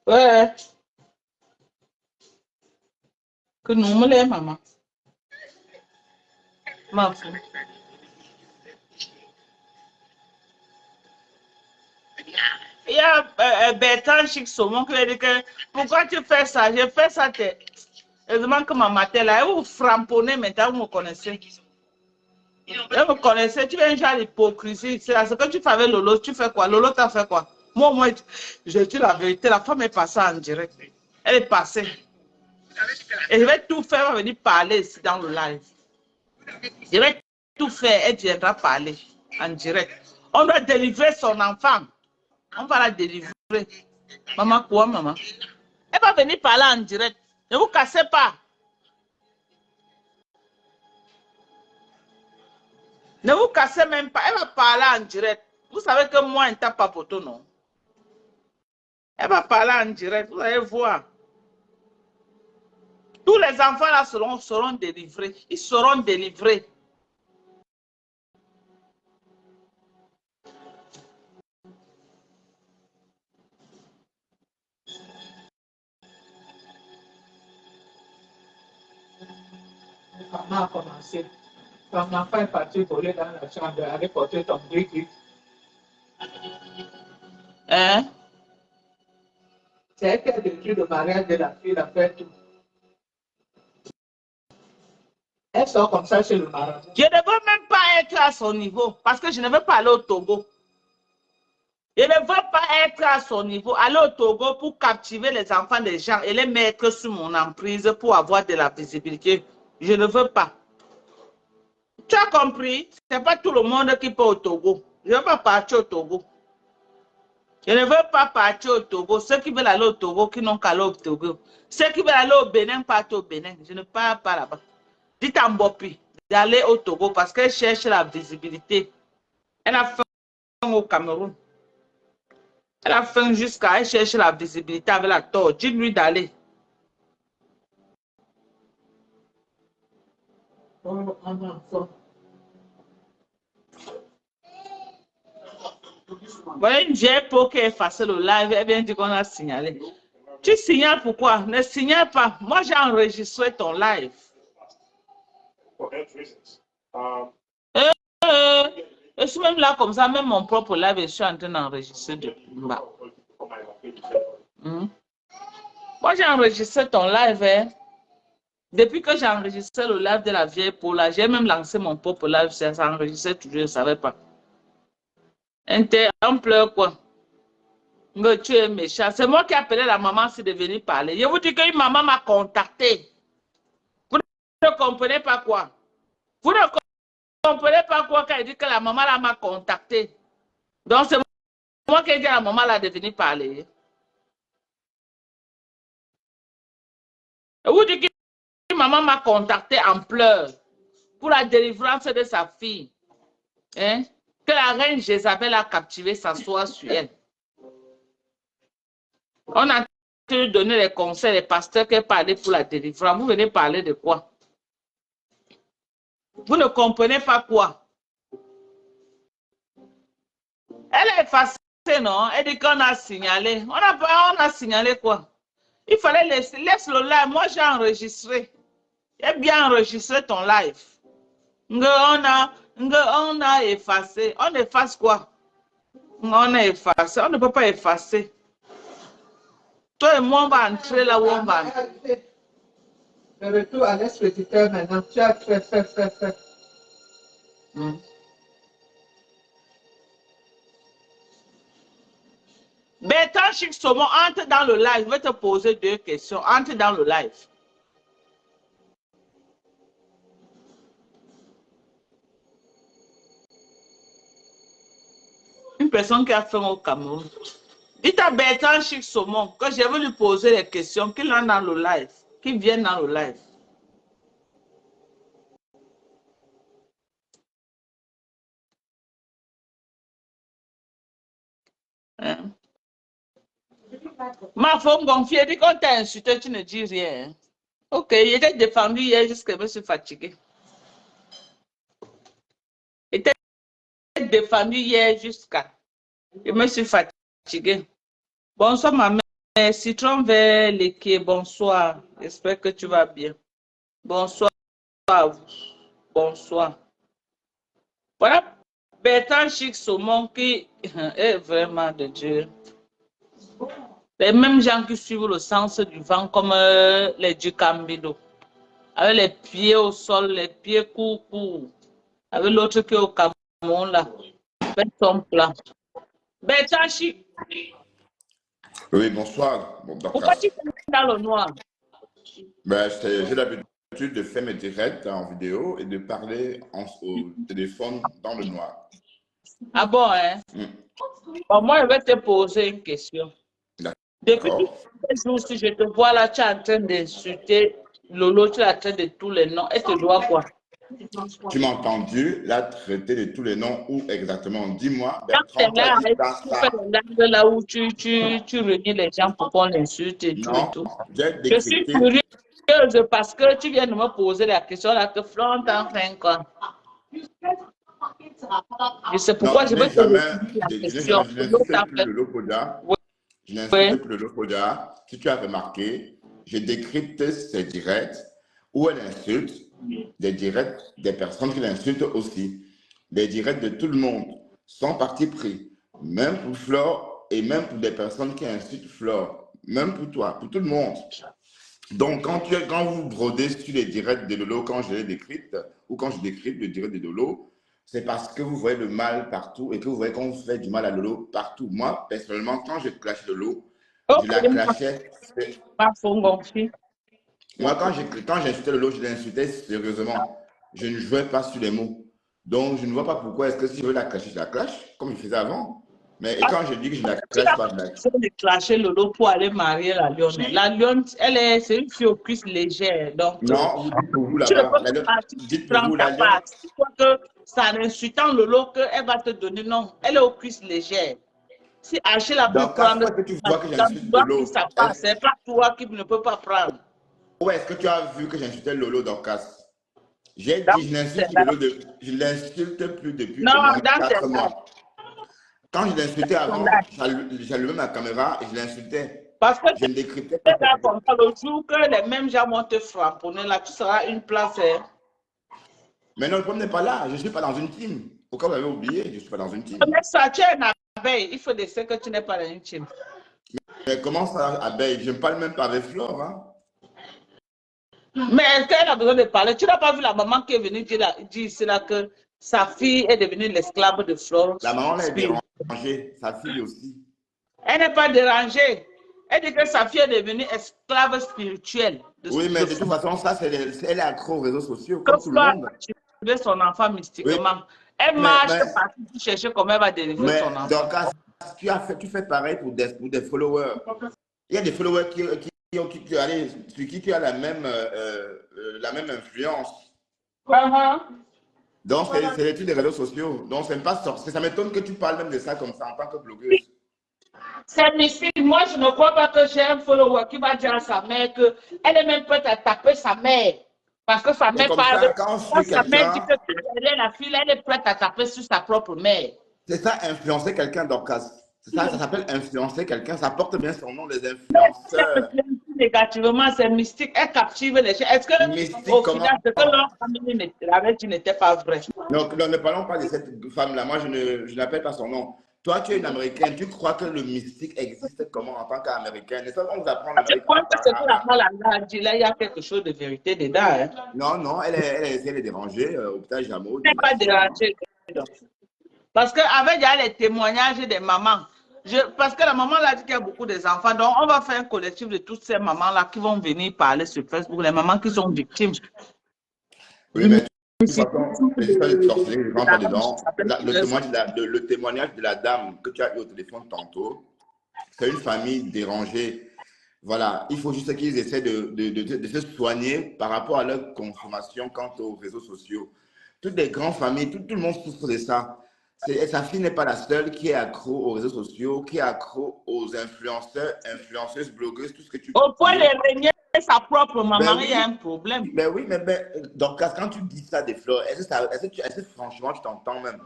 S1: Ouais. Que nous me les maman. Ma fille. Il y a Bertrand Chic Saumon qui a dit que pourquoi tu fais ça? Je fais ça. Heureusement que ma mater là, vous frapponnez maintenant, vous me connaissez. Vous me connaissez, tu viens jouer à l'hypocrisie. C'est ce que tu fais avec Lolo, tu fais quoi? Lolo t'a fait quoi? Moi, je dis la vérité, la femme est passée en direct. Elle est passée. Et je vais tout faire, elle va venir parler ici dans le live. Je vais tout faire, elle viendra parler en direct. On doit délivrer son enfant. On va la délivrer. Maman, quoi, maman? Elle va venir parler en direct. Ne vous cassez pas. Ne vous cassez même pas. Elle va parler en direct. Vous savez que moi, je ne tape pas pour tout, non? Elle va parler en direct. Vous allez voir. Tous les enfants là seront délivrés. Ils seront délivrés.
S4: Maman a commencé. Quand ma femme est partie voler dans la chambre, elle allait porter ton brique.
S1: Hein?
S4: C'est elle qui a détruit le mariage de la fille, la fait tout. Elle sort comme ça chez le marabout.
S1: Je ne veux même pas être à son niveau parce que je ne veux pas aller au Togo. Je ne veux pas être à son niveau, aller au Togo pour captiver les enfants des gens et les mettre sous mon emprise pour avoir de la visibilité. Je ne veux pas. Tu as compris? Ce n'est pas tout le monde qui peut au Togo. Je ne veux pas partir au Togo. Je ne veux pas partir au Togo. Ceux qui veulent aller au Togo, qui n'ont qu'à aller au Togo. Ceux qui veulent aller au Bénin, partent au Bénin. Je ne pars pas là-bas. Dites à Mbopi d'aller au Togo parce qu'elle cherche la visibilité. Elle a faim au Cameroun. Elle a faim jusqu'à elle cherche la visibilité avec la tort. Dis-lui d'aller. Voilà une vieille peau qui a effacé le live. Elle vient dire qu'on a signalé. Tu signales pourquoi? Ne signale pas. Moi, j'ai enregistré ton live. Je suis même là comme ça, même mon propre live, je suis en train d'enregistrer depuis bas. Moi, j'ai enregistré ton live. Hein. Depuis que j'ai enregistré le live de la vieille peau, là, j'ai même lancé mon propre live. Ça enregistrait toujours, je ne savais pas. On pleure quoi? Mais tu es méchant. C'est moi qui ai appelé la maman si de venir parler. Je vous dis qu'une maman m'a contacté. Vous ne comprenez pas quoi? Vous ne comprenez pas quoi quand elle dit que la maman m'a contacté. Donc c'est moi qui ai dit à la maman là de venir parler. Et vous dites que maman m'a contacté en pleurs pour la délivrance de sa fille. Hein? Que la reine Jézabel a captivé s'asseoir sur elle. On a donné les conseils, les pasteurs qui parlaient pour la délivrance. Vous venez parler de quoi? Vous ne comprenez pas quoi? Elle est effacée, non? Elle dit qu'on a signalé. On a signalé quoi? Il fallait laisser le live. Moi, j'ai enregistré. J'ai bien enregistré ton live. On a effacé. On efface quoi? On a effacé. On ne peut pas effacer. Toi et moi, on va entrer là où on va entrer.
S4: Le retour à l'expéditeur maintenant. Tu as fait.
S1: Bertrand Chic Saumon, entre dans le live. Je vais te poser 2 questions. Entre dans le live. Une personne qui a faim au Cameroun. Dites à Bertrand Chic Saumon que je vais lui poser les questions, qu'il entre dans le live, qu'il vienne dans le live. Hein? Ma femme gonflée, dit qu'on t'a insulté, tu ne dis rien. Ok, il était défendu hier jusqu'à je me suis fatigué. Il était défendu hier jusqu'à... Je me suis fatiguée. Bonsoir, ma mère. Citron vert, l'équier. Bonsoir. J'espère que tu vas bien. Bonsoir à vous. Bonsoir. Voilà. Bertrand Chic Saumon qui est vraiment de Dieu. Les mêmes gens qui suivent le sens du vent comme les Ducambido. Avec les pieds au sol, les pieds courts. Avec l'autre qui est au Cameroun là. Avec son plat. Bertrand Chic.
S8: Oui, bonsoir. Bon,
S1: Pourquoi tu fais dans le noir?
S8: ben, j'ai l'habitude de faire mes directs en vidéo et de parler au téléphone dans le noir.
S1: Ah bon, hein? Bon, moi, je vais te poser une question. Depuis quelques jours, si je te vois là, tu es en train d'insulter Lolo, tu es en train de tous les noms. Elle te doit quoi?
S8: Tu m'as entendu la traiter de tous les noms où exactement? Dis-moi,
S1: Bertrand,
S8: tu as dit
S1: tu fais les langues là où tu réunis les gens pour qu'on l'insulte et tout
S8: non,
S1: et tout.
S8: j'ai
S1: Je suis curieuse parce que tu viens de me poser la question là que Florent t'en fait quoi? Je sais pourquoi je veux te poser la question.
S8: Je n'insulte plus le Lopoda. Je n'insulte plus le Lopoda. Si tu as remarqué, je décrypte ses directs où elle insulte, des directs des personnes qui l'insultent aussi, des directs de tout le monde, sans parti pris, même pour Flore et même pour des personnes qui insultent Flore, même pour toi, pour tout le monde. Donc, quand vous brodez sur les directs de Lolo, quand je les décrypte, ou quand je décrypte le direct de Lolo, c'est parce que vous voyez le mal partout et que vous voyez qu'on fait du mal à Lolo partout. Moi, personnellement, quand je clash Lolo, je la clashais. Moi, quand j'insultais Lolo, je l'insultais sérieusement. Je ne jouais pas sur les mots. Donc, je ne vois pas pourquoi est-ce que si je veux la clasher, je la clash, comme je faisais avant. Mais quand je dis que je ne la clash pas, je la clash.
S1: De clasher Lolo pour aller marier la lionne. La lionne, c'est une fille aux cuisses légères. Donc,
S8: non, vous dites pour vous
S1: tu
S8: là-bas.
S1: dites pour vous, la lionne. Tu crois que c'est en insultant Lolo qu'elle va te donner, non. Elle est aux cuisses légères. Si Achille a pu prendre,
S8: que tu vois que j'insulte Lolo,
S1: c'est pas toi qui ne peux pas prendre.
S8: Où est-ce que tu as vu que j'insultais Lolo Dorcas? J'ai dit, je l'insulte plus depuis au moins 4 mois. Quand je l'insultais avant, j'allumais ma caméra et je l'insultais.
S1: Parce que
S8: je ne décryptais
S1: pas. Le jour que les mêmes gens vont te frapponner, là, tu seras une place.
S8: Mais non, le problème n'est pas là. Je ne suis pas dans une team. Pourquoi vous avez oublié? Je ne suis pas dans une team.
S1: Mais ça, tu es une abeille. Il faut laisser que tu n'es pas dans une team.
S8: Mais comment ça, abeille? Je ne parle même pas avec Flore. Hein?
S1: Mais est-ce qu'elle a besoin de parler? Tu n'as pas vu la maman qui est venue dire ici là que sa fille est devenue l'esclave de Flore?
S8: La maman est dérangée, sa fille aussi.
S1: Elle n'est pas dérangée. Elle dit que sa fille est devenue esclave spirituelle.
S8: Oui, mais de toute façon, ça, elle est accro aux réseaux sociaux, comme tout le monde.
S1: Elle a son enfant mystiquement. Oui. Elle marche partout pour chercher comment elle va délivrer son enfant.
S8: Donc, tu fais pareil pour des followers. Il y a des followers sur qui tu as la même influence. Donc, c'est l'étude des réseaux sociaux. Donc, ça m'étonne que tu parles même de ça comme ça en tant que blogueuse.
S1: C'est mystique. Moi, je ne crois pas que j'ai un follower qui va dire à sa mère qu'elle est même prête à taper sa mère. Parce que sa mère parle. Quand sa mère dit qu'elle est la fille, elle est prête à taper sur sa propre mère.
S8: C'est ça, influencer quelqu'un, Dorcas. Ça s'appelle influencer quelqu'un. Ça porte bien son nom, les influenceurs.
S1: Négativement, c'est mystique. Elle captive les gens. Est-ce que
S8: mystique,
S1: au final, ce que leur famille n'était pas vrai?
S8: Donc, ne parlons pas de cette femme-là. Moi, je n'appelle pas son nom. Toi, tu es une Américaine. Tu crois que le mystique existe comment en tant qu'Américaine? Et ça, on vous apprend l'Amérique.
S1: Tu crois que c'est que la maladie a dit là, il y a quelque chose de vérité dedans. Hein?
S8: Non, elle est dérangée au hôpital Jameau.
S1: Elle n'est pas dérangée. Parce qu'avec les témoignages des mamans, parce que la maman l'a dit qu'il y a beaucoup d'enfants, donc on va faire un collectif de toutes ces mamans-là qui vont venir parler sur Facebook, les mamans qui sont victimes.
S8: Oui, mais de toute façon, les histoires de sorcellerie, je ne rentre pas dedans. Le témoignage de la dame que tu as eu au téléphone tantôt, c'est une famille dérangée. Voilà, il faut juste qu'ils essaient de se soigner par rapport à leur consommation quant aux réseaux sociaux. Toutes les grandes familles, tout le monde souffre de ça. Sa fille n'est pas la seule qui est accro aux réseaux sociaux, qui est accro aux influenceurs, influenceuses, blogueuses, tout ce que tu veux.
S1: Au point de régner sa propre maman, il y a un problème.
S8: Mais oui, mais donc quand tu dis ça des fleurs, est-ce que franchement tu t'entends même?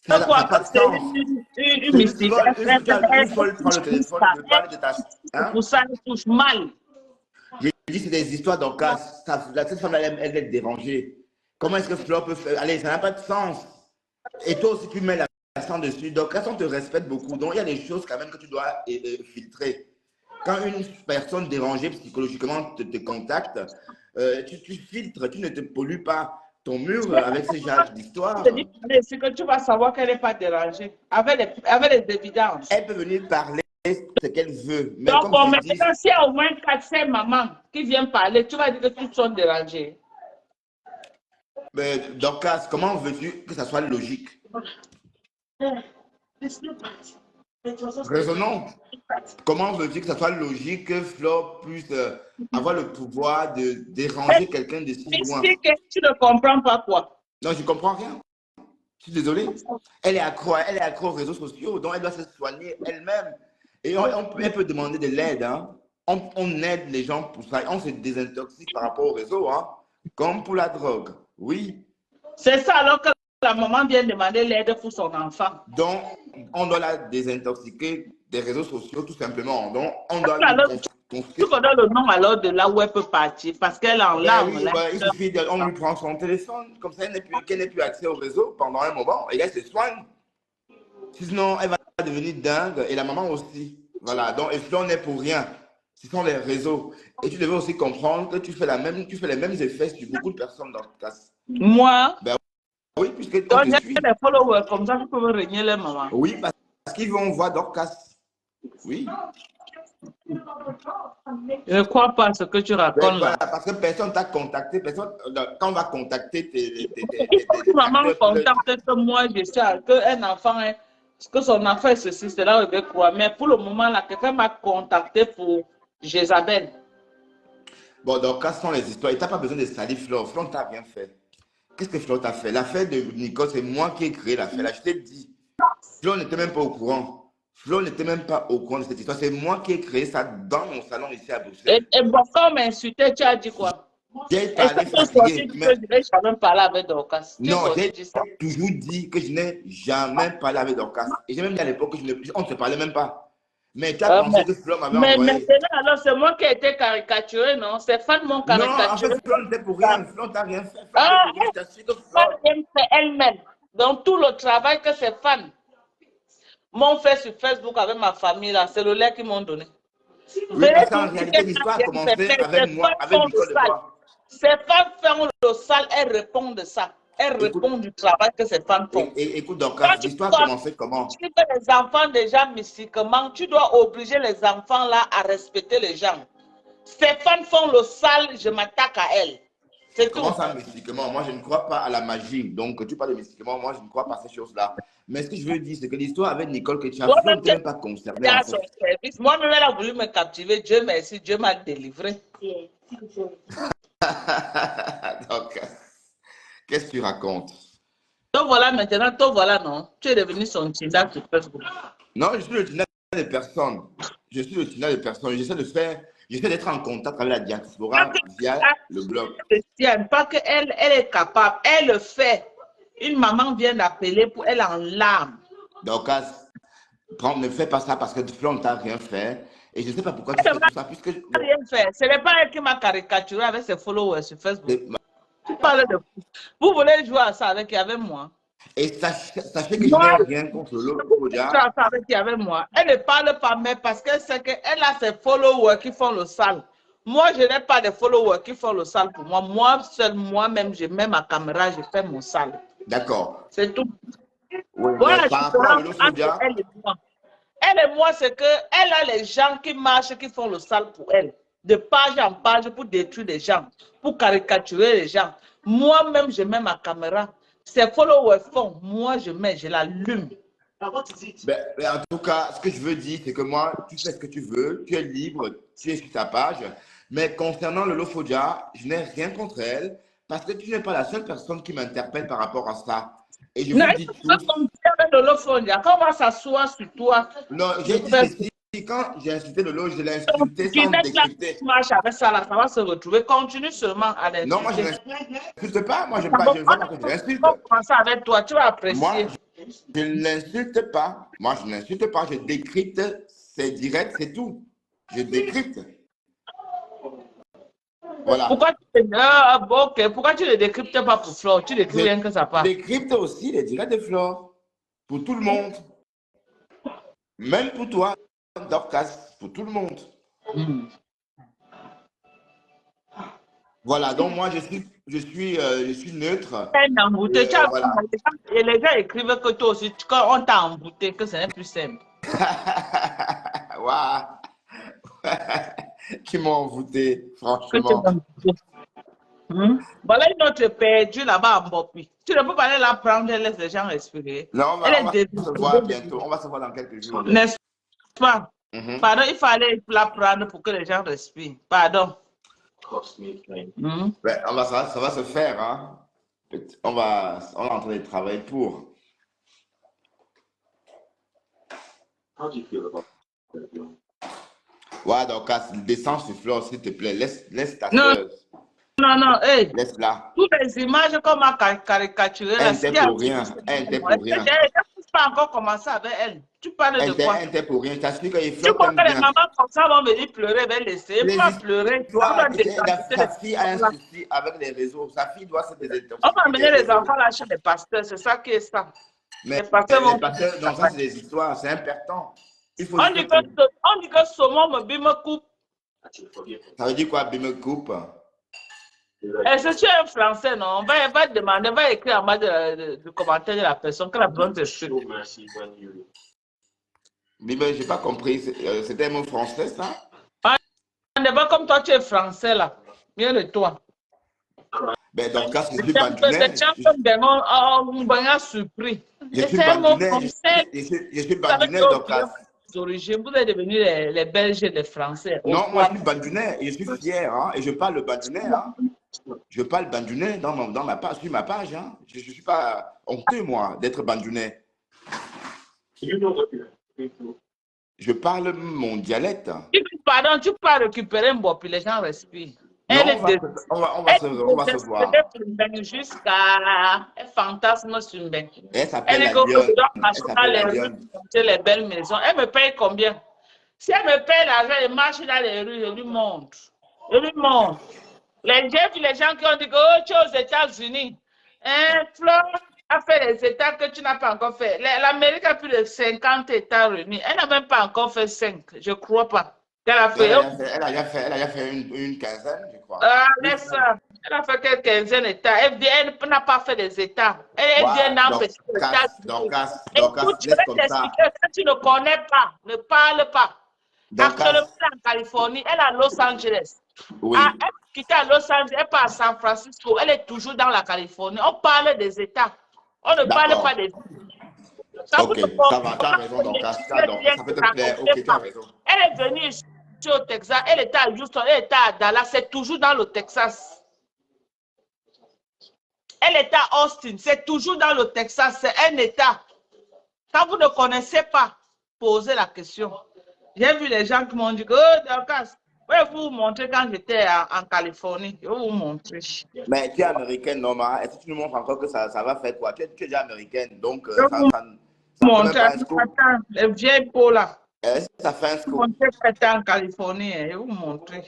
S8: Ça n'a
S1: quoi,
S8: pas
S1: comme
S8: de
S1: c'est
S8: sens.
S1: une
S8: C'est
S1: mystique,
S8: une folle prend le téléphone, veut parler de ta... Hein?
S1: pour ça, elle touche mal.
S8: Je dis, c'est des histoires d'Orcas. Cette femme, elle est dérangée. Comment est-ce que Fleur peut faire? Allez, ça n'a pas de sens. Et toi aussi, tu mets l'accent dessus. Donc, on te respecte beaucoup. Donc, il y a des choses quand même que tu dois filtrer. Quand une personne dérangée psychologiquement te contacte, tu filtres, tu ne te pollues pas ton mur avec ce genre d'histoire.
S1: C'est que tu vas savoir qu'elle n'est pas dérangée, avec les évidences.
S8: Elle peut venir parler ce qu'elle veut. Mais
S1: Donc,
S8: comme
S1: bon,
S8: je dis,
S1: maintenant, s'il y a au moins 4-5 mamans qui viennent parler, tu vas dire que toutes sont dérangées.
S8: mais Dorcas, comment veux-tu que ça soit logique? Raisonnons. Comment veux-tu que ça soit logique que Flore puisse avoir le pouvoir de déranger quelqu'un de si loin?
S1: Tu ne comprends pas quoi?
S8: Non, je ne comprends rien. Je suis désolé. Elle est accro aux réseaux sociaux, donc elle doit se soigner elle-même. Et elle peut demander de l'aide. Hein. On aide les gens pour ça. On se désintoxique par rapport au réseau, hein, comme pour la drogue. Oui.
S1: C'est ça alors que la maman vient demander l'aide pour son enfant.
S8: Donc, on doit la désintoxiquer des réseaux sociaux, tout simplement. Donc, on doit
S1: tu connais le nom alors de là où elle peut partir parce qu'elle en larmes.
S8: Oui, il suffit on lui prend son téléphone, comme ça, qu'elle n'ait plus accès au réseau pendant un moment et elle se soigne. Sinon, elle va devenir dingue et la maman aussi. Voilà, donc, et Flore n'est pour rien. Ce sont les réseaux. Et tu devais aussi comprendre que tu fais les mêmes effets sur beaucoup de personnes dans le cas.
S1: Moi?
S8: Ben, oui, puisque
S1: donc, il y a des followers comme ça, tu peux me régner les mamans.
S8: Oui, parce qu'ils vont voir Dorcas. Oui.
S1: Je ne crois pas ce que tu racontes
S8: voilà,
S1: là.
S8: parce que personne t'a contacté. Quand on va contacter tes
S1: maman contacte que moi, je sais qu'un enfant, que son enfant est ceci, c'est là où je vais croire. Mais pour le moment, là, quelqu'un m'a contacté pour Jézabel.
S8: Bon, donc, quelles sont les histoires? Tu n'as pas besoin de salir Flore. Flore ne t'a rien fait. Qu'est-ce que Flore t'a fait? L'affaire de Nicole, c'est moi qui ai créé l'affaire. Là, je t'ai dit. Flore n'était même pas au courant. Flore n'était même pas au courant de cette histoire. C'est moi qui ai créé ça dans mon salon ici à Bruxelles.
S1: Et bon, quand on m'a insulté, tu as dit quoi?
S8: J'ai parlé fatigué.
S1: Je n'ai jamais parlé avec Dorcas.
S8: Non, j'ai toujours dit que je n'ai jamais parlé avec Dorcas. Et j'ai même dit à l'époque qu'on ne se parlait même pas. Mais tu as pensé que Flore m'avait envoyé.
S1: Mais maintenant, alors, c'est moi qui ai été caricaturé, non? C'est fan mon caricaturé.
S8: Non, en fait, Flore n'était pour rien. Flore n'a rien fait.
S1: Elle fait elle-même. Donc, tout le travail que ces fans m'ont fait sur Facebook avec ma famille, là, c'est le lait qu'ils m'ont donné.
S8: Oui, parce qu'en réalité, l'histoire a commencé avec moi, avec Nicole de moi.
S1: Ces femmes font le sale, elles répondent de ça. Elles répondent du travail que ces femmes font.
S8: Écoute, Dorcas, l'histoire a commencé comment?
S1: Tu fais les enfants déjà mystiquement, tu dois obliger les enfants là à respecter les gens. Ces femmes font le sale, je m'attaque à elles. C'est tout.
S8: Comment ça mystiquement? Moi, je ne crois pas à la magie. Donc, tu parles de mystiquement, moi, je ne crois pas à ces choses-là. Mais ce que je veux dire, c'est que l'histoire avec Nicole que tu as fait, on n'était même pas concerné.
S1: Moi-même, elle a voulu me captiver. Dieu merci, Dieu m'a délivré.
S8: Donc, qu'est-ce que tu racontes?
S1: Donc voilà maintenant, toi voilà non. Tu es devenu son Tinder sur Facebook.
S8: Non, je suis le Tinder de personnes. Je suis le Tinder de personnes. J'essaie d'être en contact avec la diaspora via le blog.
S1: Pas qu'elle est capable, elle le fait. Une maman vient d'appeler pour elle en larmes.
S8: Donc, ne fais pas ça parce que Flore ne t'a rien fait. Et je ne sais pas pourquoi tu fais tout ça. Puisque...
S1: rien fait. Ce n'est pas elle qui m'a caricaturé avec ses followers sur Facebook. Tu parles de... Vous voulez jouer à ça avec moi?
S8: Et sachez que je n'ai rien contre l'autre.
S1: Avec moi. Elle ne parle pas, mais parce qu'elle sait qu'elle a ses followers qui font le sale. Moi, je n'ai pas de followers qui font le sale pour moi. Moi, seul, moi-même, je mets ma caméra, je fais mon sale.
S8: D'accord.
S1: C'est tout.
S8: Oui,
S1: voilà,
S8: par rapport à l'Olofodia.
S1: Elle et moi, c'est qu'elle a les gens qui marchent, qui font le sale pour elle. De page en page pour détruire les gens, pour caricaturer les gens. Moi-même, je mets ma caméra. Ces followers font, moi, je l'allume.
S8: En tout cas, ce que je veux dire, c'est que moi, tu fais ce que tu veux, tu es libre, tu es sur ta page. Mais concernant l'Olofodia, je n'ai rien contre elle parce que tu n'es pas la seule personne qui m'interpelle par rapport à ça. Et je vous dis tout.
S1: Quand on va s'asseoir sur toi.
S8: Non, j'ai dit quand j'ai insulté Lolo, je l'ai insulté sans décrypter.
S1: Tu marches avec ça, là, ça va se retrouver. Continue seulement à l'insulter.
S8: Non, moi je n'insulte pas. Moi, je ne vois pas que je l'insulte.
S1: On va commencer avec toi, tu vas apprécier.
S8: Je ne l'insulte pas. Moi, je n'insulte pas. Je décrypte ses directs, c'est tout. Je décrypte. Voilà.
S1: Pourquoi pourquoi tu ne décryptes pas pour Flore? Tu décryptes rien que ça part.
S8: Je décrypte aussi les directs de Flore. Pour tout le monde. Même pour toi, Dorcas. Pour tout le monde. Voilà, donc moi, je suis neutre.
S1: Voilà. Et les gens écrivent que toi aussi, quand on t'a embouté, que ce n'est plus simple.
S8: Waouh. Qui m'ont envoûté, franchement.
S1: Voilà une autre perdue là-bas en Bopi. Tu ne peux pas aller la prendre et laisser les gens respirer.
S8: Non, on va se voir bientôt. On va se voir dans quelques jours.
S1: N'est-ce pas? Pardon, il fallait la prendre pour que les gens respirent. Pardon.
S8: Ben, ça va se faire. Hein. On est en train de travailler pour. Ouais, donc, descends sur Flore, s'il te plaît. Laisse ta soeur.
S1: Non, hey.
S8: Laisse-la.
S1: Toutes les images qu'on m'a caricaturées,
S8: elle n'était pour rien. Elle n'était pour rien.
S1: Je n'ai pas encore commencé avec elle. Tu parles de quoi?
S8: Elle n'était pour rien. T'assures que
S1: tu crois que les mamans comme ça vont venir pleurer, vont laisser. Pas pleurer.
S8: Sa fille a un souci avec les réseaux. Sa fille doit se désintoxiquer.
S1: On va amener les enfants là chez les pasteurs. C'est ça qui est ça.
S8: Mais les pasteurs, non, ça c'est des histoires. C'est important.
S1: On dit que saumon me coupe.
S8: Ça veut dire quoi, bime coupe?
S1: Est-ce que tu es un français, non? On va demander, on va écrire en bas du commentaire de la personne que la blonde est sûre.
S8: Bime, je n'ai pas compris. C'était un mot français, ça?
S1: On n'est pas comme toi, tu es français, là. Mieux de toi.
S8: Ben, dans le cas, je suis bandunais.
S1: On est surpris.
S8: Je suis bandunais. Je suis bandunais, dans le cas.
S1: Origines, vous êtes devenus les Belges et les Français.
S8: Non, moi je suis bandunais et je suis fier, hein, et je parle le bandunais. Hein. Je parle bandunais dans ma page, sur ma page. Hein. Je ne suis pas honteux, moi, d'être bandunais. Je parle mon dialecte.
S1: Pardon, tu peux récupérer un bois, puis les gens respirent.
S8: Non, on va se voir.
S1: Jusqu'à un fantasme sur une banque.
S8: Elle s'appelle la lionne.
S1: Les belles maisons. Elle me paye combien? Si elle me paye l'argent, elle marche dans les rues, je lui montre. Je lui montre. J'ai vu les gens qui ont dit que oh, tu es aux États-Unis. Flore a fait les États que tu n'as pas encore fait. L'Amérique a plus de 50 États réunis. Elle n'a même pas encore fait 5. Je ne crois pas. Elle a
S8: fait une quinzaine, je crois.
S1: Elle a fait quelques quinzaine d'États. Elle n'a pas fait des États. Elle vient dans les États-Unis. Tu ne connais pas, ne parle pas. Actuellement, en Californie, elle est à Los Angeles.
S8: Oui.
S1: Elle quitte à Los Angeles, elle part à San Francisco. Elle est toujours dans la Californie. On parle des États. On ne parle pas des villes.
S8: Ok, ça va, tu as raison, donc ça peut te plaire. Ok, tu as raison.
S1: Elle est venue ici au Texas, elle était à Houston, elle était à Dallas, c'est toujours dans le Texas. Elle était à Austin, c'est toujours dans le Texas, c'est un État. Quand vous ne connaissez pas, posez la question. J'ai vu les gens qui m'ont dit que, oh, Dorcas, je vais vous montrer quand j'étais en Californie. Je vais vous montrer.
S8: Mais tu es américaine, normal. Est-ce que tu nous montres encore que ça va faire quoi? Tu es déjà américaine, donc
S1: attends, les vieilles peaux là.
S8: Ça fait un scoop.
S1: J'étais en Californie, je vais vous montrer.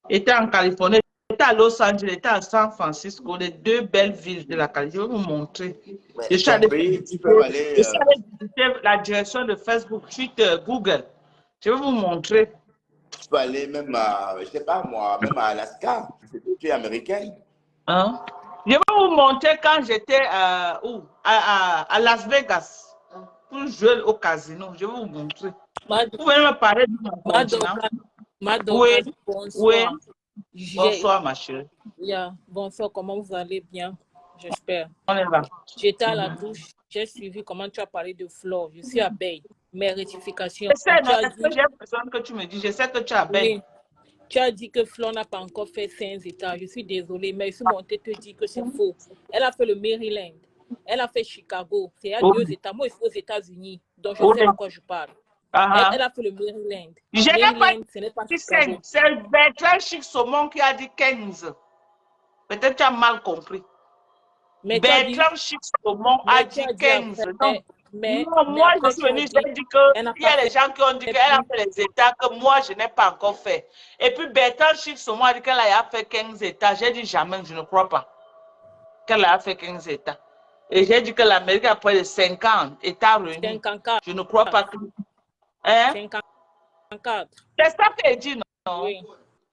S1: J'étais en Californie, j'étais à Los Angeles, j'étais à San Francisco, les deux belles villes de la Californie. Je vais vous montrer. Je suis allé visiter la direction de Facebook, Twitter, Google. Je vais vous montrer.
S8: Tu peux aller même à, je ne sais pas moi, même à Alaska. Tu es américaine.
S1: Hein? Je vais vous montrer quand j'étais à Las Vegas pour jouer au casino. Je vais vous montrer. Vous pouvez me parler de mon continent? Oui. Bonsoir, ma chérie.
S3: Yeah. Bonsoir, comment vous allez? Bien, j'espère.
S1: On est là.
S3: J'étais à la douche, j'ai suivi comment tu as parlé de Flore. Je suis abeille. Mes rectifications.
S1: Je sais, j'ai besoin que tu me dis. Je sais que tu es abeille.
S3: Oui. Tu as dit que Flore n'a pas encore fait 5 États. Je suis désolée, mais je suis montée te dire que c'est faux. Elle a fait le Maryland. Elle a fait Chicago. C'est à 2 États. Moi, je suis aux États-Unis. Donc, je sais de quoi je parle. Elle a fait le Maryland.
S1: Ce n'est pas Chicago. C'est Bertrand Chic Saumon qui a dit 15. Peut-être tu as mal compris.
S3: Mais tu as dit,
S1: Bertrand Chic-Saumon a
S3: mais tu
S1: dit
S3: as dit
S1: 15.
S3: après,
S1: Non,
S3: mais
S1: moi, je
S3: après
S1: suis
S3: tu as
S1: venue,
S3: dit,
S1: j'ai dit
S3: elle n'a
S1: qu'il y a
S3: pas
S1: des gens qui ont dit
S3: fait
S1: qu'elle a
S3: plus.
S1: fait les États que moi, je n'ai pas encore fait. Et puis Bertrand Chic-Saumon a dit qu'elle a fait 15 États. J'ai dit jamais, je ne crois pas qu'elle a fait 15 États. Et j'ai dit que l'Amérique a près de 50 États réunis.
S3: 54.
S1: Je ne crois pas que... Hein?
S3: 54.
S1: C'est ça que j'ai dit, non?
S3: Oui.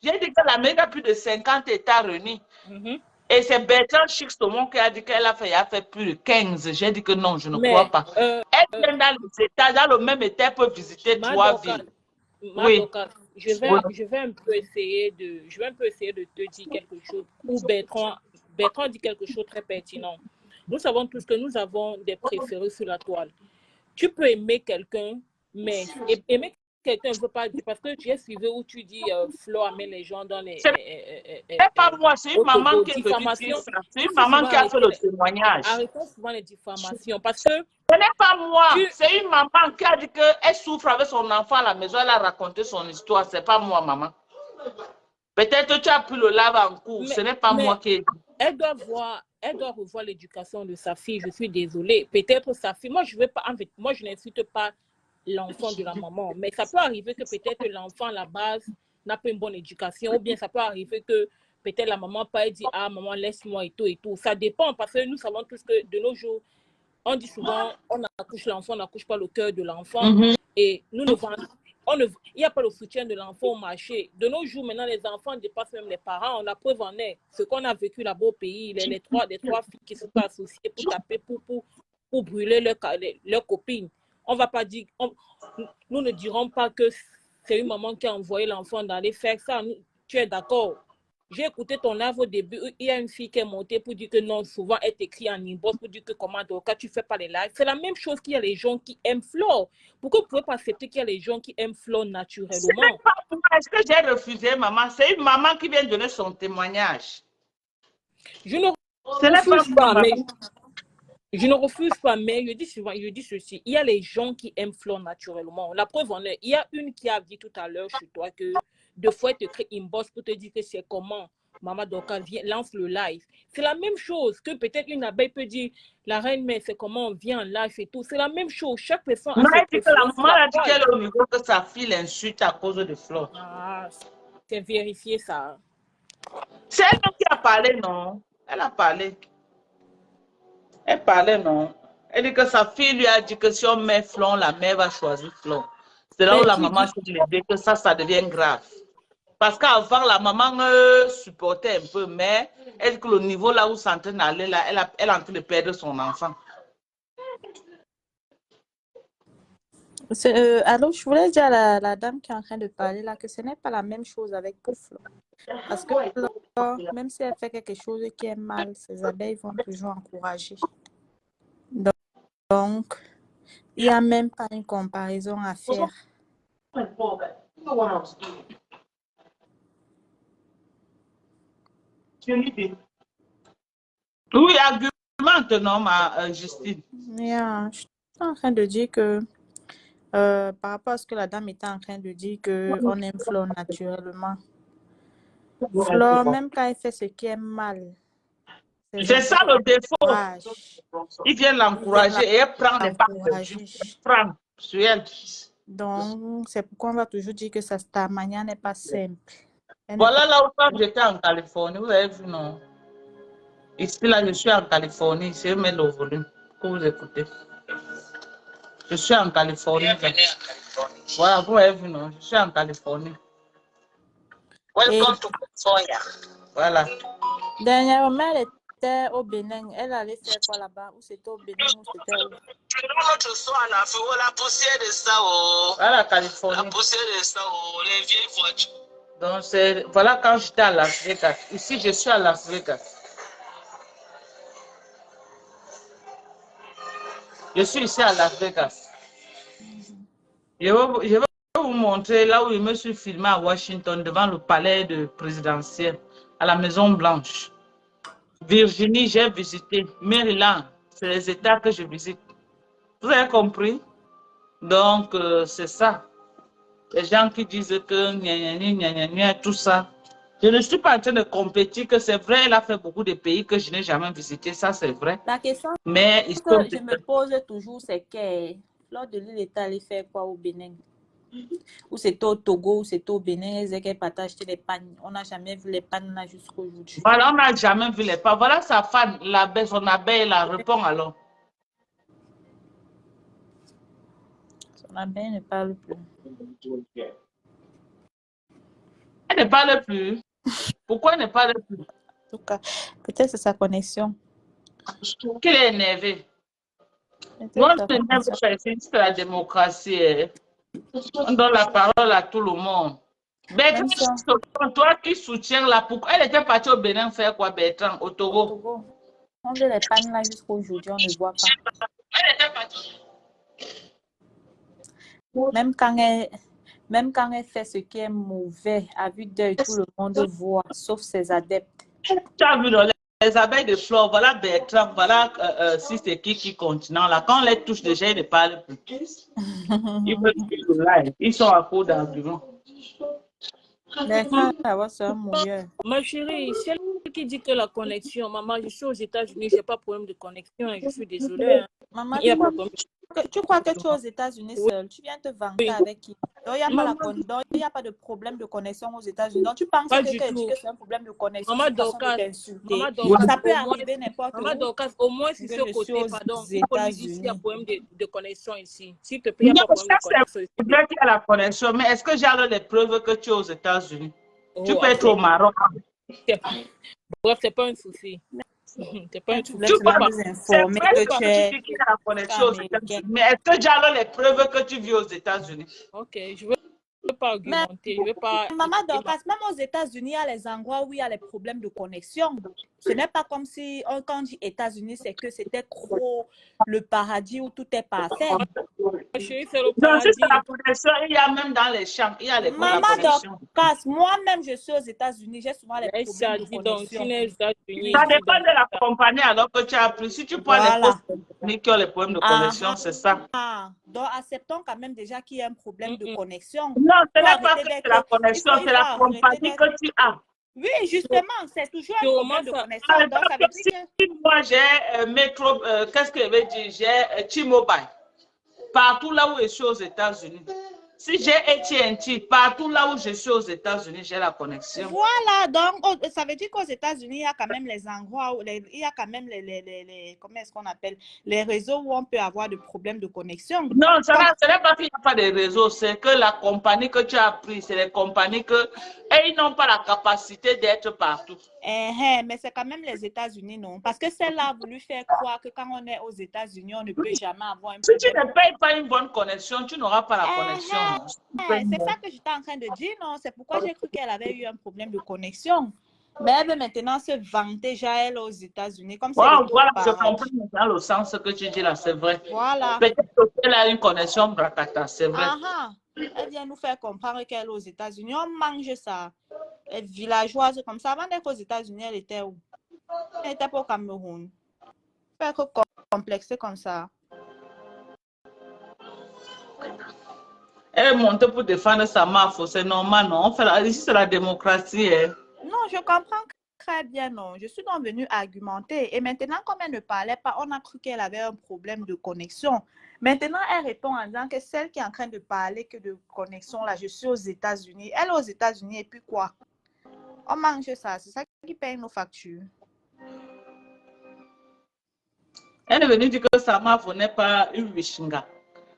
S1: J'ai dit que l'Amérique a plus de 50 États réunis.
S3: Mhm.
S1: Et c'est Bertrand Chic-Saumon qui a dit qu'elle a fait plus de 15. J'ai dit que non, je ne crois
S3: Mais,
S1: pas. Elle vient dans les États, dans le même État, elle peut visiter 3 villes. Oui.
S3: Madoka, je
S1: Oui.
S3: vais un peu essayer de te dire quelque chose. Ou Bertrand dit quelque chose de très pertinent. Nous savons tous que nous avons des préférés sur la toile. Tu peux aimer quelqu'un, mais aimer quelqu'un ne veut pas dire, parce que tu es suivi où tu dis Flo met les gens dans les...
S1: C'est pas moi, c'est une maman qui est venue dire ça. C'est une maman qui a fait le témoignage.
S3: Arrêtons souvent les diffamations, parce que...
S1: Ce n'est pas moi, c'est une maman qui a dit qu'elle souffre avec son enfant à la maison, elle a raconté son histoire, c'est pas moi, maman. Peut-être que tu as pris le lave en cours, ce n'est pas moi qui ai dit. Elle doit
S3: revoir l'éducation de sa fille, je suis désolée. Peut-être sa fille, moi je n'insulte pas l'enfant de la maman, mais ça peut arriver que peut-être l'enfant à la base n'a pas une bonne éducation, ou bien ça peut arriver que peut-être la maman peut dire ah maman laisse-moi et tout. Ça dépend, parce que nous savons tous que de nos jours, on dit souvent on accouche l'enfant, on n'accouche pas le cœur de l'enfant. Et nous ne vendons. Il n'y a pas le soutien de l'enfant au marché. De nos jours, maintenant, les enfants dépassent même les parents. La preuve en est. Ce qu'on a vécu là-bas au pays, les trois filles qui se sont associées pour taper, pour brûler leurs copines. On va pas dire, nous ne dirons pas que c'est une maman qui a envoyé l'enfant d'aller faire ça. Tu es d'accord? J'ai écouté ton live au début. Il y a une fille qui est montée pour dire que non, souvent elle t'écrit en inbox pour dire que comment donc quand tu fais pas les lives. C'est la même chose qu'il y a les gens qui aiment Flo. Pourquoi vous ne pouvez pas accepter qu'il y a les gens qui aiment Flo naturellement?
S1: Est-ce que j'ai refusé, maman? C'est une maman qui vient donner son témoignage.
S3: Je ne refuse pas, mais je dis souvent, je dis ceci. Il y a les gens qui aiment Flo naturellement. La preuve en est, il y a une qui a dit tout à l'heure chez toi que deux fois, elle te crée inbox pour te dire que c'est comment. Maman Doka vient, lance le live. C'est la même chose que peut-être une abeille peut dire la reine mère, c'est comment on vient en live et tout. C'est la même chose. Chaque personne a ses préférences. La maman a dit qu'elle est au niveau que sa fille l'insulte à cause de Flo. Ah, c'est vérifié ça. C'est elle qui a parlé, non? Elle a parlé. Elle parlait, non? Elle dit que sa fille lui a dit que si on met Flo, la mère va choisir Flo. C'est là où la maman s'est dit que ça devient grave. Parce qu'avant, la maman supportait un peu, mais elle dit que le niveau là où c'est en train d'aller, là, elle est en train de perdre son enfant.
S2: Alors, je voulais dire à la dame qui est en train de parler là que ce n'est pas la même chose avec Flo. Parce que Flo, même si elle fait quelque chose qui est mal, ses abeilles vont toujours encourager. Donc, il n'y a même pas une comparaison à faire.
S1: Oui, argumente, non, Justine.
S2: Yeah, je suis en train de dire que par rapport à ce que la dame était en train de dire, qu'on aime Flo naturellement. Flo, même quand elle fait ce qui est mal.
S1: C'est ça le défaut. Il vient l'encourager et elle prend les balles sur elle.
S2: Donc, c'est pourquoi on va toujours dire que sa manière n'est pas simple.
S1: Voilà là où j'étais en Californie, vous avez vu, non? Ici, là, je suis en Californie. Je mets le volume pour vous écouter. Je suis en Californie. Voilà, vous avez vu, non? Je suis en Californie. Welcome to California. Voilà.
S2: Dernièrement, elle était au Bénin. Elle allait faire quoi là-bas? Ou c'était au Bénin ou c'était où?
S1: La poussière de ça, voilà, Californie. La poussière de ça, les vieilles voitures. Donc, voilà quand j'étais à Las Vegas. Ici, je suis à Las Vegas. Je suis ici à Las Vegas. Je vais vous montrer là où je me suis filmé à Washington, devant le palais présidentiel, à la Maison Blanche. Virginie, j'ai visité. Maryland, c'est les États que je visite. Vous avez compris? Donc, c'est ça. Les gens qui disent que tout ça, Je ne suis pas en train de compétir, que c'est vrai, elle a fait beaucoup de pays que je n'ai jamais visités, ça c'est vrai.
S2: La question
S1: Mais ils
S2: que
S1: sont...
S2: je me pose toujours, c'est que lors de l'île est allée faire quoi au Bénin? Ou c'était au Togo, ou c'était au Bénin, ils qu'elle partage les pannes. On n'a jamais vu les pannes là jusqu'à aujourd'hui.
S1: Voilà, on n'a jamais vu les pannes. Voilà sa femme, son abeille, là, répond alors.
S2: Son abeille ne parle plus.
S1: Elle ne parle plus. Pourquoi elle ne parle plus?
S2: En tout cas, peut-être c'est sa connexion.
S1: Qu'elle est énervée. Moi, c'est la démocratie. On donne la parole à tout le monde. Bertrand, toi qui soutiens la... Pourquoi elle était partie au Bénin faire quoi, Bertrand, au Togo?
S2: On veut les pannes là jusqu'à aujourd'hui, on ne voit pas.
S1: Elle était partie.
S2: Même quand elle fait ce qui est mauvais, à vue d'œil, tout le monde voit, sauf ses adeptes.
S1: Tu as vu les abeilles de fleurs, voilà Bertrand, voilà si c'est qui continent là. Quand on les touche déjà, ils ne parlent plus. Ils veulent suivre le live. Ils sont à court d'arguments.
S2: Bertrand, c'est un mouilleur.
S3: Ma chérie, celle qui dit que la connexion, maman, je suis aux États-Unis, j'ai pas de problème de connexion, je suis désolée. Hein.
S2: Maman, tu crois que tu es aux États-Unis seul? Tu viens te vanter avec qui? Donc, il n'y a pas de problème de connexion aux États-Unis. Donc, tu penses que c'est un problème de connexion?
S3: Maman
S2: Dorcas, ça peut arriver n'importe où.
S3: Maman Dorcas, au moins si ce côté, pardon, il faut lui dire s'il y a problème de connexion ici. S'il te plaît, il n'y a pas de problème de connexion ici.
S1: C'est vrai qu'il y a la connexion, mais est-ce que j'ai alors les preuves que tu es aux États-Unis? Tu peux être au Maroc.
S3: Bref, c'est pas un souci. C'est pas un souci.
S1: C'est vrai que tu dis qu'il y a la connexion aux États-Unis, mais est-ce que j'ai alors les preuves que tu vis aux États-Unis?
S3: Ok, je ne veux pas argumenter. Je veux pas...
S2: Maman Dorcas, même aux États-Unis, il y a les endroits où il y a les problèmes de connexion. Ce n'est pas comme si, quand on dit États-Unis, c'est que c'était trop le paradis où tout est parfait.
S3: Chérie, c'est le
S1: non,
S3: paradis.
S1: c'est la connexion, il y a même dans les champs, il y a les
S2: Maman Dorcas, moi-même, je suis aux États-Unis, j'ai souvent les problèmes de connexion.
S1: Ça dépend de la compagnie alors que tu as pris. Si tu prends les fausses compagnies qui ont les problèmes de connexion, c'est ça.
S2: Donc, acceptons quand même déjà qu'il y a un problème de connexion.
S1: Non, ce n'est pas que la connexion, c'est la compagnie que tu as.
S2: Oui, justement, c'est toujours un problème de connexion. Donc, ça veut dire que...
S1: Si moi, j'ai Metro, qu'est-ce que je veux dire? J'ai T-Mobile. Partout là où je suis aux États-Unis. Si j'ai AT&T, partout là où je suis aux États-Unis, j'ai la connexion.
S2: Voilà, donc ça veut dire qu'aux États-Unis, il y a quand même les endroits où il y a quand même comment est-ce qu'on appelle, les réseaux où on peut avoir des problèmes de connexion.
S1: Non, ce n'est pas qu'il n'y a pas de réseaux, c'est que la compagnie que tu as pris, c'est les compagnies ils n'ont pas la capacité d'être partout.
S2: Mais c'est quand même les États-Unis, non? Parce que celle-là a voulu faire croire que quand on est aux États-Unis, on ne peut jamais avoir un problème.
S1: Si tu ne payes pas une bonne connexion, tu n'auras pas la connexion.
S2: C'est ça que j'étais en train de dire, non? C'est pourquoi j'ai cru qu'elle avait eu un problème de connexion. Mais elle veut maintenant se vanter déjà, elle, aux États-Unis. Comme
S1: voilà, je comprends dans le sens que tu dis là, c'est vrai.
S2: Voilà.
S1: Peut-être qu'elle a une connexion bracata, c'est vrai.
S2: Elle vient nous faire comprendre qu'elle est aux États-Unis. On mange ça. Elle est villageoise comme ça. Avant d'être aux États-Unis, elle était où? Elle était pas au Cameroun. Elle peut être complexée comme ça.
S1: Elle est montée pour défendre sa marque, c'est normal, non? Ici, c'est la démocratie.
S2: Non, je comprends très bien, non. Je suis donc venue argumenter. Et maintenant, comme elle ne parlait pas, on a cru qu'elle avait un problème de connexion. Maintenant, elle répond en disant que celle qui est en train de parler que de connexion, là, je suis aux États-Unis. Elle est aux États-Unis et puis quoi? On mange ça. C'est ça qui paye nos factures.
S1: Elle est venue dire que sa marque n'est pas une wishinga.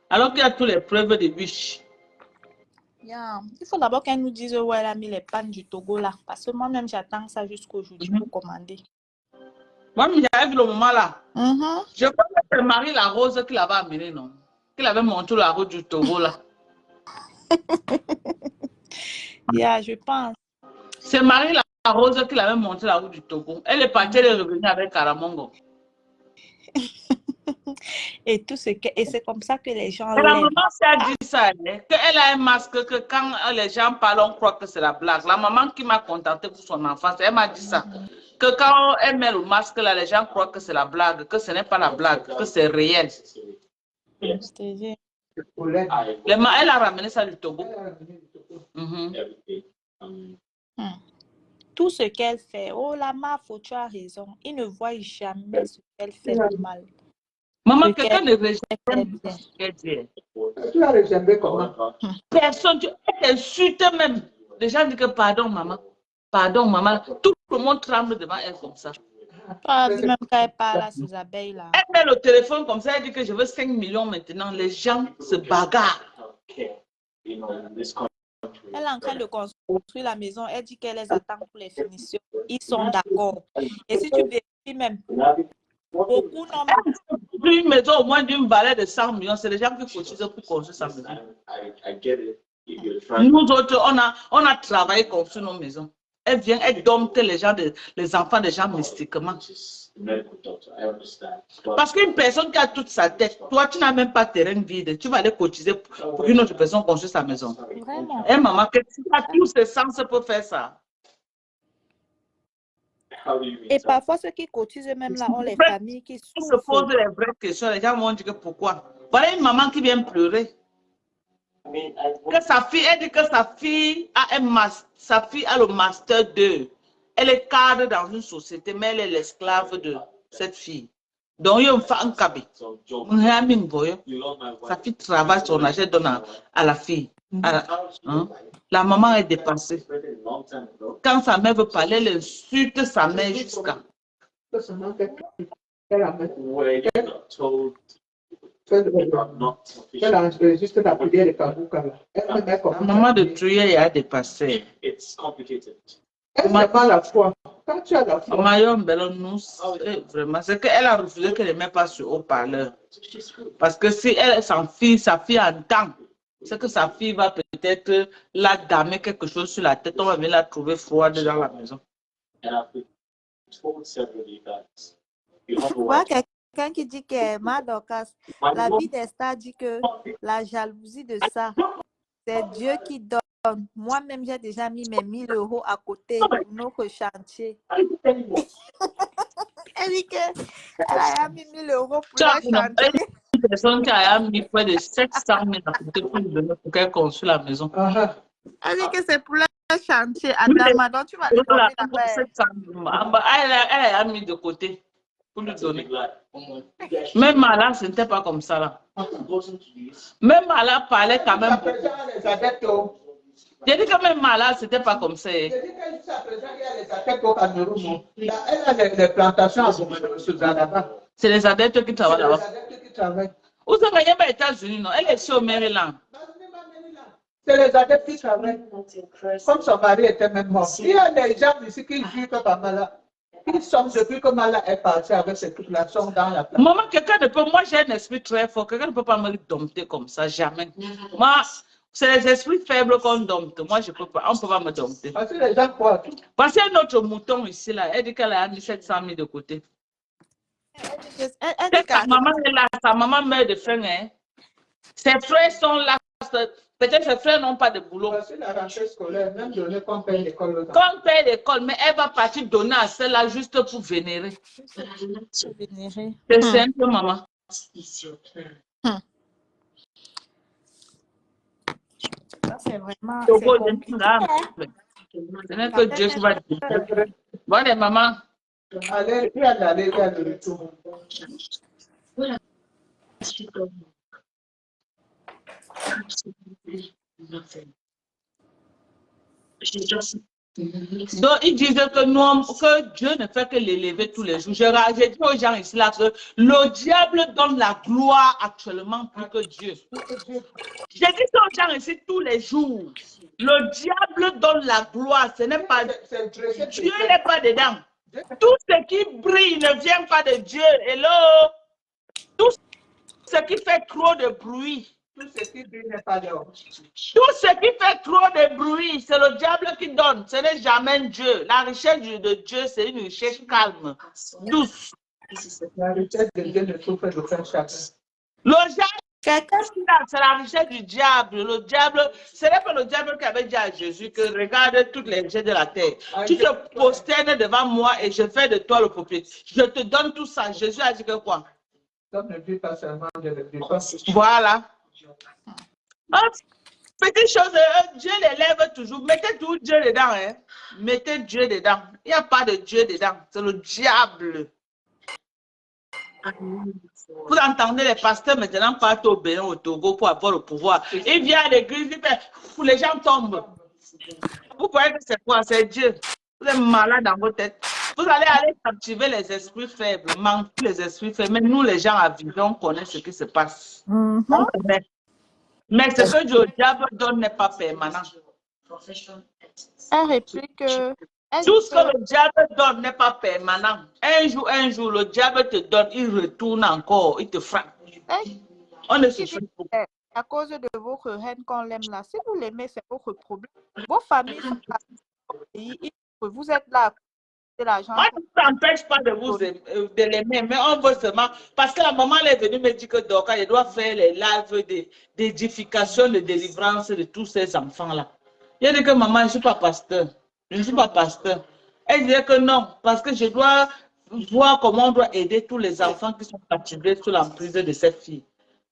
S1: Alors qu'il y a toutes les preuves de wish.
S2: Yeah. Il faut d'abord qu'elle nous dise où elle a mis les pannes du Togo là. Parce que moi-même, j'attends ça jusqu'aujourd'hui pour commander.
S1: Moi, j'avais vu le moment là. Je crois que c'est Marie la Rose qui l'avait amené, non? Qui l'avait montré la route du Togo là.
S2: Yeah, je pense.
S1: C'est Marie la Rose qui l'avait montré la route du Togo. Elle est partie, elle est revenue avec Karamongo.
S2: Et c'est comme ça que les gens
S1: l'aiment. La maman a dit ça, qu'elle a un masque, que quand les gens parlent, on croit que c'est la blague. La maman qui m'a contacté pour son enfance, elle m'a dit ça. Que quand elle met le masque là, les gens croient que c'est la blague, que ce n'est pas la blague, que c'est réel. Elle a ramené ça du Togo.
S2: tout ce qu'elle fait. Oh, la Mafo, tu as raison. Ils ne voient jamais ce qu'elle fait de mal.
S1: Maman,
S2: Ce
S1: quelqu'un ne
S2: qu'elle fait
S1: rejette
S2: bien.
S1: ce qu'elle dit.
S4: Tu as rejeté comment?
S1: Personne, elle t'insulte même. Les gens disent que pardon, maman. Pardon, maman. Tout le monde tremble devant elle comme ça.
S2: Ah, même quand elle parle à ces abeilles-là.
S1: Elle met le téléphone comme ça, elle dit que je veux 5 millions maintenant. Les gens se bagarrent.
S2: Elle est en train de construire la maison. Elle dit qu'elle les attend pour les finitions. Ils sont d'accord. Et si tu vérifies même, beaucoup n'ont même
S1: Une maison au moins d'une valeur de 100 millions, c'est les gens qui cotisent pour construire sa maison. Nous autres, on a travaillé construire nos maisons. Elle vient, elle dompte les enfants des gens mystiquement. Parce qu'une personne qui a toute sa tête, toi, tu n'as même pas terrain vide. Tu vas aller cotiser pour qu'une autre personne construise sa maison.
S2: vraiment.
S1: Et maman, que tu as tous ces sens pour faire ça.
S2: Et parfois, ceux qui cotisent même là ont les familles qui
S1: On se
S2: souffrent.
S1: pose les vraies questions. Les gens vont dire que pourquoi. Voilà une maman qui vient pleurer. Que sa fille, elle dit que sa fille a le master 2. Elle est cadre dans une société, mais elle est l'esclave de cette fille. Donc, il y a un cabé. Sa fille travaille, son argent donne à la fille. La maman est dépassée. Quand sa mère veut parler, elle insulte sa mère jusqu'à. La maman de Truye a dépassé.
S4: La foi. Quand tu as la foi,
S1: Vraiment, c'est qu'elle a refusé qu'elle ne mette pas sur haut-parleur. Parce que si elle s'enfuit, sa fille entend. C'est que sa fille va peut-être la damer quelque chose sur la tête. On va venir la trouver froide dans la maison.
S2: Tu vois quelqu'un qui dit que Madokas, la vie des stars dit que la jalousie de ça, c'est Dieu qui donne. Moi-même, j'ai déjà mis mes 1000 € à côté pour notre chantier. Elle dit qu'elle a mis 1000 € pour le chantier.
S1: Une personne qui a mis près de 700 000 à côté pour qu'elle construise la maison.
S2: Elle dit que c'est pour le chantier. Adama, donc tu vas lui donner
S1: elle a mis de côté pour lui donner. Même là, ce n'était pas comme ça là. Même là, parlait quand même beaucoup. J'ai dit que même là, ce n'était pas comme ça.
S4: elle a les plantations à là-bas.
S1: C'est les adeptes qui travaillent là-bas. Où est-ce qu'elle est aux États-Unis, non? Elle est sur au Maryland.
S4: C'est les adeptes qui travaillent. Comme son mari était même mort. Il y a des gens ici qui vivent pas mal. Ils sont depuis que Mala est parti avec ses trucs là, sont dans la place.
S1: Maman, quelqu'un ne peut. Moi, j'ai un esprit très fort. Quelqu'un ne peut pas me dompter comme ça, jamais. Moi, c'est les esprits faibles qu'on dompte. Moi, je peux pas. On ne peut pas me dompter.
S4: Parce que les gens croient tout.
S1: Parce qu'il y a notre mouton ici, là. Elle dit qu'elle a mis 700 000 de côté. Sa maman est là. Sa maman meurt de faim. Hein. Ses frères sont là. Peut-être ses frères n'ont pas de boulot.
S4: Parce que la rentrée scolaire, même donner qu'on paye l'école.
S1: Qu'on paye l'école, mais elle va partir donner à celle-là juste pour vénérer. C'est simple, maman.
S2: C'est vraiment.
S1: Ce n'est que Dieu qui va dire. Bon, les mamans.
S4: Allez, il y a le retour.
S1: Donc, ils disaient que Dieu ne fait que l'élever tous les jours. J'ai dit aux gens ici là que le diable donne la gloire actuellement plus que Dieu. J'ai dit ça aux gens ici tous les jours. Le diable donne la gloire, ce n'est pas Dieu n'est pas dedans. Tout ce qui brille ne vient pas de Dieu. Hello? Tout ce qui fait trop de bruit.
S4: Tout ce qui brille n'est pas d'or.
S1: Tout ce qui fait trop de bruit, c'est le diable qui donne. Ce n'est jamais Dieu. La richesse de Dieu, c'est une richesse calme, douce.
S4: La richesse de Dieu ne souffre de faire chacun.
S1: Le diable, c'est la richesse du diable. Le diable, ce n'est pas le diable qui avait dit à Jésus que regarde toutes les richesses de la terre. Tu te prosternes devant moi et je fais de toi le propriétaire. Je te donne tout ça. Jésus a dit que quoi?
S4: Comme ne dit pas seulement de le vivre.
S1: Voilà. Petite chose, Dieu l'élève toujours. Mettez tout Dieu dedans. Hein. Mettez Dieu dedans. Il n'y a pas de Dieu dedans. C'est le diable. Vous entendez les pasteurs maintenant partent au Bénin, au Togo pour avoir le pouvoir. Ils viennent à l'église, ils disent, les gens tombent. Vous croyez que c'est quoi? C'est Dieu. Vous êtes malade dans vos têtes. Vous allez aller captiver les esprits faibles, mentir les esprits faibles. Mais nous, les gens à vivre, on connaît ce qui se passe. On connaît. Mais ce que le diable donne n'est pas permanent.
S2: Elle réplique
S1: Tout ce que le diable donne n'est pas permanent. Un jour, le diable te donne, il retourne encore, il te frappe. On ne se fait pas.
S2: À cause de votre haine qu'on l'aime là. Si vous l'aimez, c'est votre problème. Vos familles sont pays. Vous êtes là.
S1: On ne s'empêche pas de vous de l'aimer, mais on veut seulement. Parce que la maman elle est venue me dire que Doka, je dois faire les lives d'édification, de délivrance de tous ces enfants-là. Il dit que maman, je ne suis pas pasteur. Je ne suis pas pasteur. Elle disait que non, parce que je dois voir comment on doit aider tous les enfants qui sont captivés sous l'emprise de cette fille.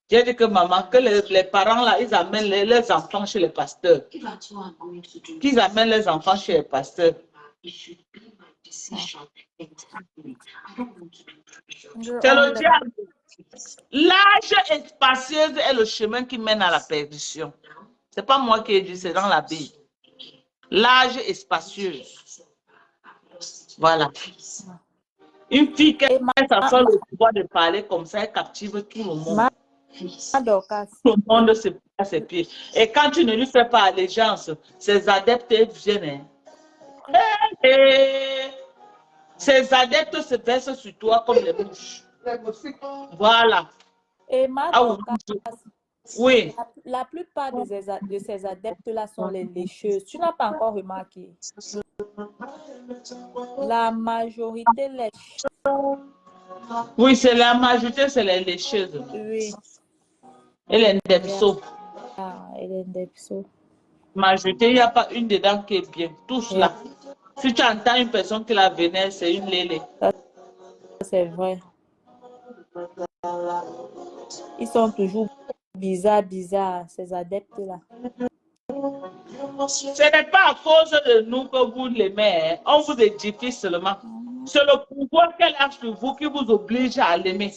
S1: J'ai dit que maman, que les parents là, ils amènent leurs enfants chez les pasteurs. Qu'ils amènent les enfants chez les pasteurs. C'est le diable. L'âge spacieuse est le chemin qui mène à la perdition. Ce n'est pas moi qui ai dit, c'est dans la Bible. L'âge est spacieuse. Voilà. Une fille qui a fait le pouvoir de parler comme ça, elle captive tout le monde. Tout le monde se passe à ses pieds. Et quand tu ne lui fais pas allégeance, ses adeptes viennent. Ces adeptes se versent sur toi comme les mouches. Voilà.
S2: Et
S1: oui.
S2: La plupart de ces adeptes-là sont les lécheuses. Tu n'as pas encore remarqué? La majorité lèche.
S1: Oui, c'est la majorité, c'est les lécheuses.
S2: Oui.
S1: Et les ndepso.
S2: Ah, et les ndepso.
S1: Majorité, il n'y a pas une dedans qui est bien. Tous là. Si tu entends une personne qui la vénère, c'est une lélé.
S2: C'est vrai. Ils sont toujours bizarres, ces adeptes-là.
S1: Ce n'est pas à cause de nous que vous l'aimez. Hein. On vous édifie seulement. C'est le pouvoir qu'elle a sur vous qui vous oblige à l'aimer.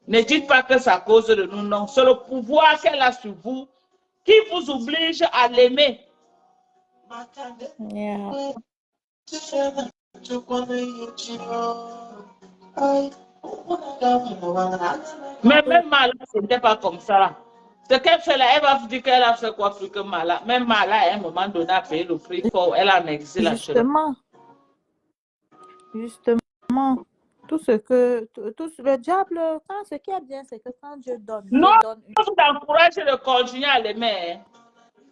S1: Ne dites pas que c'est à cause de nous, non. C'est le pouvoir qu'elle a sur vous qui vous oblige à l'aimer.
S2: Yeah.
S1: Mais même Mala, ce n'était pas comme ça. Ce qu'elle fait là, elle va vous dire qu'elle a fait quoi plus que Mala. Même Mala, à un moment donné, a payé le prix fort. Elle a en exil à
S2: Justement. Le diable, ce qui est bien, c'est que quand Dieu donne,
S1: non, je vous encourage de continuer à l'aimer. Hein.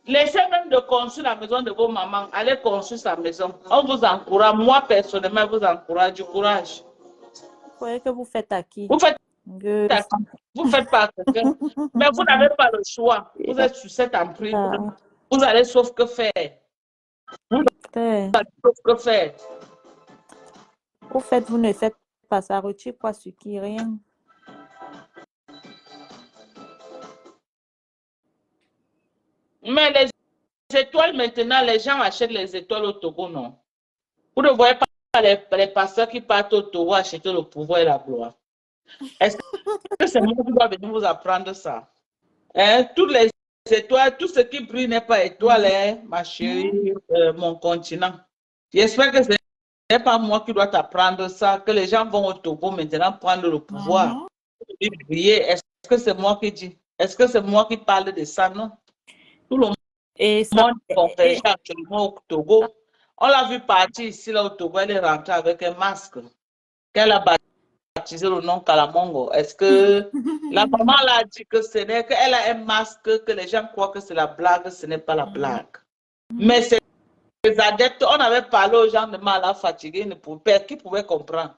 S1: Laissez même de construire la maison de vos mamans. Allez construire sa maison. On vous encourage. Moi, personnellement, je vous encourage du courage.
S2: Vous croyez que vous faites à qui?
S1: Vous faites pas à quelqu'un. Mais vous n'avez pas le choix. Vous êtes sur cette emprise. Vous allez sauf que faire. Vous allez sauf que faire.
S2: Au fait, vous ne faites pas ça. Retire quoi sur qui? Rien.
S1: Mais les étoiles, maintenant, les gens achètent les étoiles au Togo, non? Vous ne voyez pas les pasteurs qui partent au Togo acheter le pouvoir et la gloire. Est-ce que c'est moi qui dois venir vous apprendre ça? Hein? Toutes les étoiles, tout ce qui brille n'est pas étoile, hein, ma chérie, mon continent. J'espère que ce n'est pas moi qui dois t'apprendre ça, que les gens vont au Togo maintenant prendre le pouvoir. Et briller. Est-ce que c'est moi qui dis? Est-ce que c'est moi qui parle de ça? Non. Tout le monde converge actuellement au Togo. On l'a vu partir ici, là, au Togo, elle est rentrée avec un masque. Qu'elle a baptisé le nom Kalamongo. Est-ce que la maman l'a dit que ce n'est qu'elle a un masque, que les gens croient que c'est la blague, ce n'est pas la blague. Mais c'est les adeptes, on avait parlé aux gens de mal fatigués, qui pouvaient comprendre?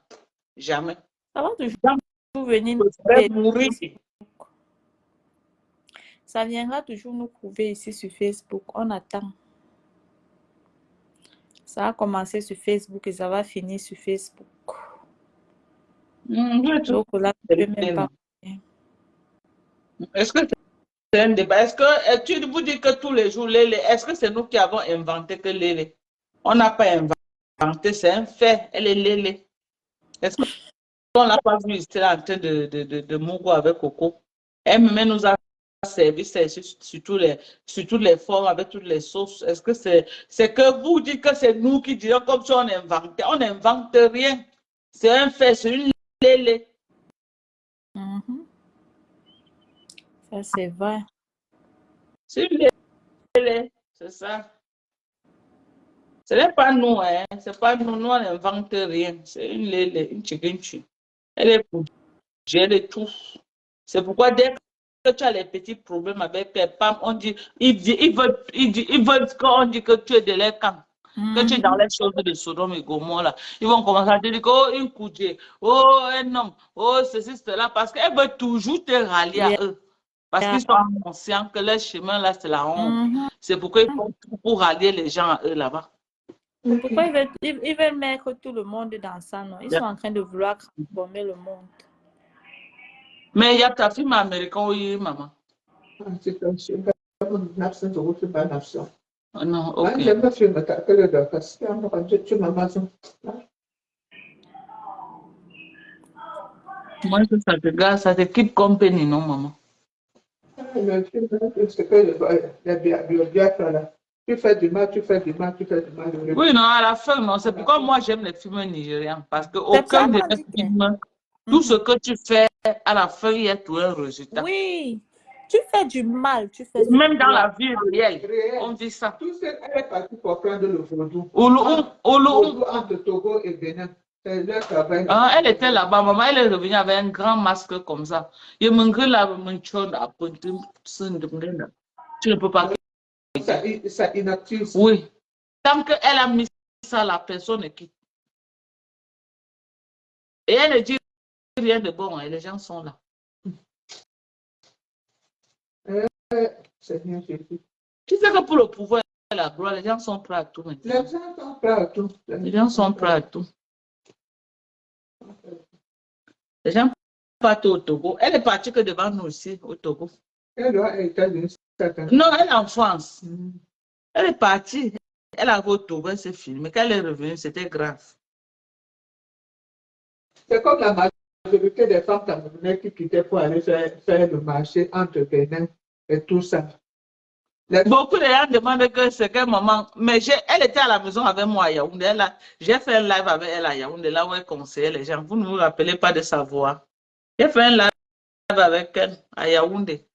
S1: Jamais.
S2: Ça va toujours venir
S1: mourir.
S2: Ça viendra toujours nous prouver ici sur Facebook. On attend. Ça a commencé sur Facebook et ça va finir sur Facebook. Donc là, je ne peux même pas.
S1: Est-ce que C'est un débat. Est-ce que tu vous dis que tous les jours, Lélé, est-ce que c'est nous qui avons inventé que Lélé? On n'a pas inventé, c'est un fait. Elle est Lélé. Est-ce qu'on l'a pas vu ici en train de Mogo avec Coco? Elle-même nous a servi sur toutes les formes, avec toutes les sauces. Est-ce que c'est que vous dites que c'est nous qui disons comme si on inventait? On n'invente rien. C'est un fait, c'est une Lélé.
S2: Ça, c'est vrai.
S1: C'est une Lélé, c'est ça. Ce n'est pas nous, hein. C'est pas nous, nous on n'invente rien. C'est une Lélé, une chikinchi. Elle est pour gérer tout. C'est pourquoi dès que tu as les petits problèmes avec tes femmes, on dit, ils veulent qu'on dit que tu es de leur camp. Que tu es dans les choses de Sodome et Gomorrhe là. Ils vont commencer à te dire que, oh, une coudée, oh, un homme, oh, ceci, cela, parce qu'elles veulent toujours te rallier à eux. Parce qu'ils sont conscients que leur chemin là, c'est la honte. C'est pourquoi ils font tout pour rallier les gens à eux là-bas.
S2: Pourquoi ils veulent mettre tout le monde dans ça, non? Ils sont en train de vouloir transformer le monde.
S1: Mais il y a ta film américaine, oui, maman.
S4: C'est comme si
S1: Non, ok.
S4: j'aime pas film que le docteur, parce que tu m'as
S1: Moi, ça te garde, ça te keep company, non, maman?
S4: le film, c'est que le Biafra là. Tu fais du mal, tu fais du mal, tu fais du mal.
S1: Oui, non, à la fin, non. C'est pourquoi moi, j'aime les films nigérians. Parce qu'aucun de mes films, tout ce que tu fais, à la fin, il y a tout un résultat.
S2: Oui, tu fais du mal, tu fais
S1: même dans la vie réelle, on dit ça.
S4: Tout ce elle est partie pour prendre le vaudou.
S1: Vaudou
S4: entre Togo et Bénin. C'est leur travail.
S1: Ah, elle était là-bas, maman, elle est revenue avec un grand masque comme ça. Tu ne peux pas.
S4: Ça inactive.
S1: Oui. Tant qu'elle a mis ça, la personne quitte. Et elle ne dit rien de bon, hein, les gens sont là.
S4: Seigneur Jésus.
S1: Tu sais que pour le pouvoir et la gloire, les gens sont prêts à tout maintenant.
S4: Les gens sont prêts à tout.
S1: Les gens sont prêts à tout. Les gens partent au Togo. Elle est partie que devant nous aussi, au Togo.
S4: Elle doit être États-Unis.
S1: Non, elle est en France. Elle est partie. Elle a au Togo, elle s'est filmée. Quand elle est revenue, c'était grave.
S4: C'est comme la majorité des femmes camerounaises qui quittaient pour aller faire le marché entre Bénin et tout ça.
S1: Beaucoup de gens demandent que c'est quelle maman. Mais elle était à la maison avec moi à Yaoundé. J'ai fait un live avec elle à Yaoundé, là où elle conseillait les gens. Vous ne vous rappelez pas de sa voix. J'ai fait un live avec elle à Yaoundé.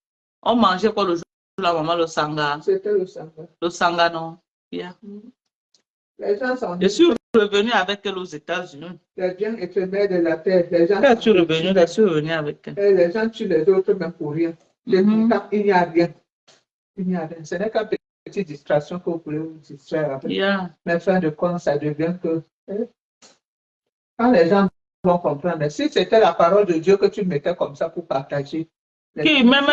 S1: On mangeait quoi le jour de la maman, le sanga.
S4: C'était le sanga.
S1: Le sanga, non. Yeah.
S4: Les gens sont...
S1: Je suis revenue avec elle aux États-Unis.
S4: Les biens éphémères de la terre. Les gens
S1: je suis revenue avec elle.
S4: Et les gens tuent les autres même pour rien. Il n'y a rien. Il n'y a rien. Ce n'est qu'une petite distraction que vous pouvez vous distraire avec.
S1: Yeah.
S4: Mais fin de compte, ça devient que... Quand les gens vont comprendre, si c'était la parole de Dieu que tu mettais comme ça pour partager...
S1: Même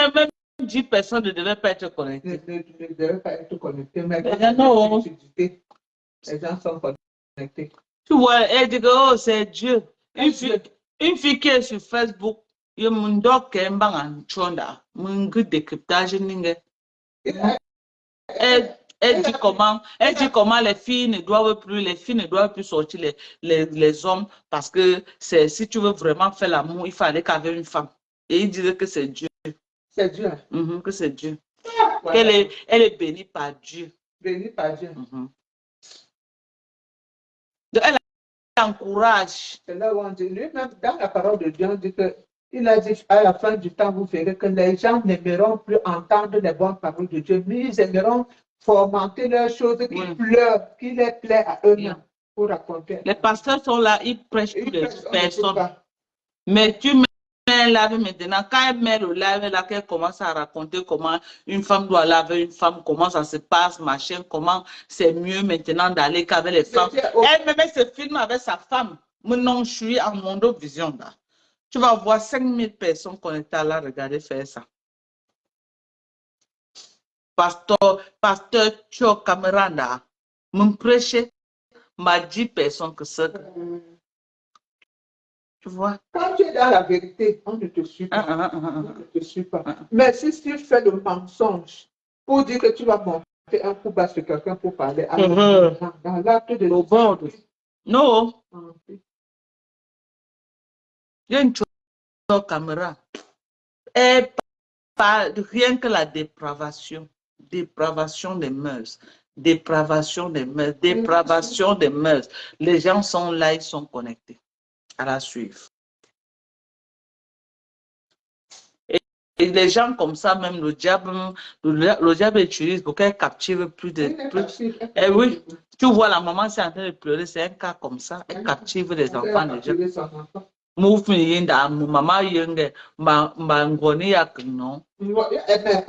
S1: 10 personnes ne devaient pas être connectées.
S4: Ne devaient pas être connectées. Mais
S1: les gens
S4: sont connectés.
S1: Tu vois, elle dit que oh, c'est Dieu. Une fille qui est sur Facebook, il y a un doc qui est en chonda, un décryptage. Elle dit comment les filles ne doivent plus sortir les hommes parce que si tu veux vraiment faire l'amour, il fallait qu'avec une femme. Et il disait que c'est Dieu.
S4: C'est Dieu.
S1: Que c'est Dieu. Voilà. Elle est bénie par Dieu.
S4: Bénie par Dieu.
S1: Donc, elle encourage.
S4: C'est là où on dit, lui-même, dans la parole de Dieu, on dit que il a dit à la fin du temps, vous verrez que les gens n'aimeront plus entendre les bonnes paroles de Dieu, mais ils aimeront fomenter leurs choses qui les plaît à eux-mêmes pour raconter.
S1: Les pasteurs sont là, ils prêchent pour les personnes. Mais tu mets un live maintenant, quand elle met le live là, qu'elle commence à raconter comment une femme doit laver une femme, comment ça se passe, machin, comment c'est mieux maintenant d'aller qu'avec les femmes. Elle-même se filme avec sa femme. Maintenant, je suis en Mondo Vision là. Tu vas voir 5000 personnes connectées là, regarder faire ça. Pasteur Tio Cameranda, me prêcher, m'a 10 personnes que ça. Tu vois?
S4: Quand tu es dans la vérité, on ne te suit pas. On ne te suit pas. Mais si tu fais le mensonge pour dire que tu vas monter un coup bas sur quelqu'un pour parler, alors dans l'acte de
S1: Au bord de... Non, il y a une chose caméra. Et pas rien que la dépravation des mœurs, dépravation des mœurs, dépravation des mœurs. Les gens sont là, ils sont connectés à la suivre. Et les gens comme ça, même le diable utilise pour qu'elle capture plus de... Et oui, tu vois la maman, c'est en train de pleurer, c'est un cas comme ça, elle captive les enfants déjà. Maman yenge, ngoni yak non.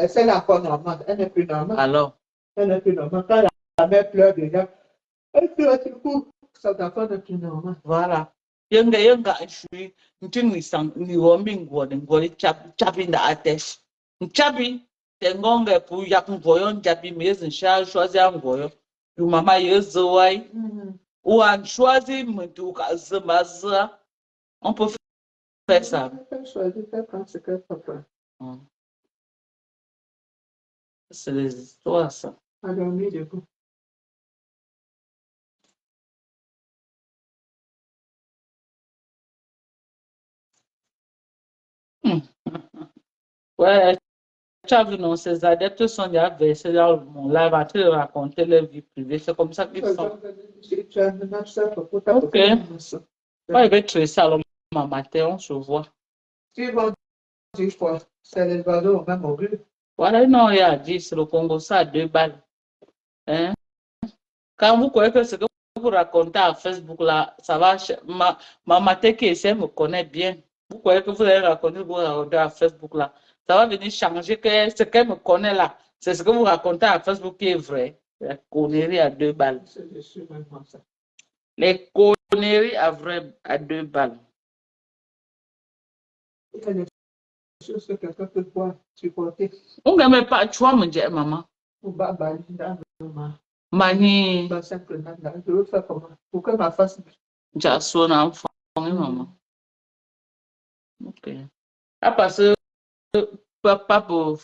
S4: C'est encore normal, elle n'est plus normale.
S1: Alors?
S4: Elle n'est plus normale. Quand la mère pleure déjà, elle pleure tout coup, cet enfant n'est plus normal.
S1: Voilà. Yenga shui ntingi sang ni wombi ngoni chapi nda atesh. Chapi tengonge pu yak ngoyo chapi mezi nsha choisi ngoyo. Yu mama yezo wai. Ou an choisi mtu kazemaza. On peut faire ça. C'est les histoires ça. Ouais, tu as vu, non, ces adeptes sont déjà versés dans mon live en train de raconter leur vie privée. C'est comme ça qu'ils sont. Ok. Moi, je vais tuer ça le matin, on se voit.
S4: Tu vas dire quoi? C'est les valeurs au même obus.
S1: Voilà, non, il y a 10, le Congo, ça a 2 balles. Hein? Quand vous croyez que ce que vous racontez à Facebook, là, ça va... Ma maté qui essaie me connaît bien. Vous croyez que vous allez raconter à Facebook, là. Ça va venir changer que ce qu'elle me connaît, là. C'est ce que vous racontez à Facebook qui est vrai. La connerie à 2 balles. Les conneries à 2 balles.
S4: Chose que quelqu'un peut pouvoir supporter.
S1: On ne met pas, tu vois, me dire, maman. Mani.
S4: Je veux faire comment? Pour que ma face.
S1: J'ai son enfant, maman. Ok. Ah, parce que papa, pour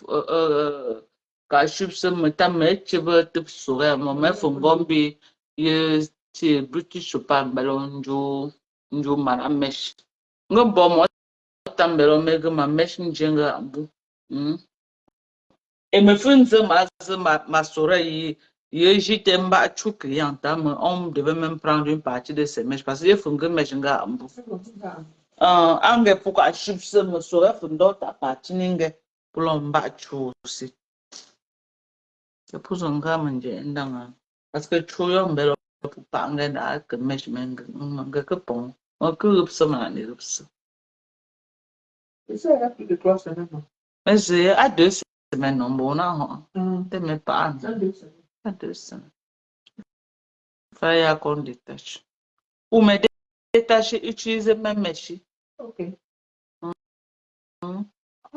S1: quand je suis sur me tamer, tu veux te sourire, maman, faut gombi, tu British pas ballon, du maramesh. Non, bon, moi, tambelo, mais que ma mèche n'jenga abou. Et me fait ma soirée, j'étais un bâtou client, on devait même prendre une partie de ces mèches parce que je fais que mèche n'ga abou. Ange pourquoi je me serais fait d'autres parties pour l'on bâtou aussi. C'est pour son gars, parce que tu as un bel pour parler d'un que mèche m'engue que bon, on peut observer les observer.
S4: Et ça, il y a plus de 3 semaines.
S1: Mais c'est à 2 semaines, non, bon, non, t'es même pas à 2 semaines. Fallait qu'on détache. Ou me détacher, utiliser même mèche.
S4: Ok. On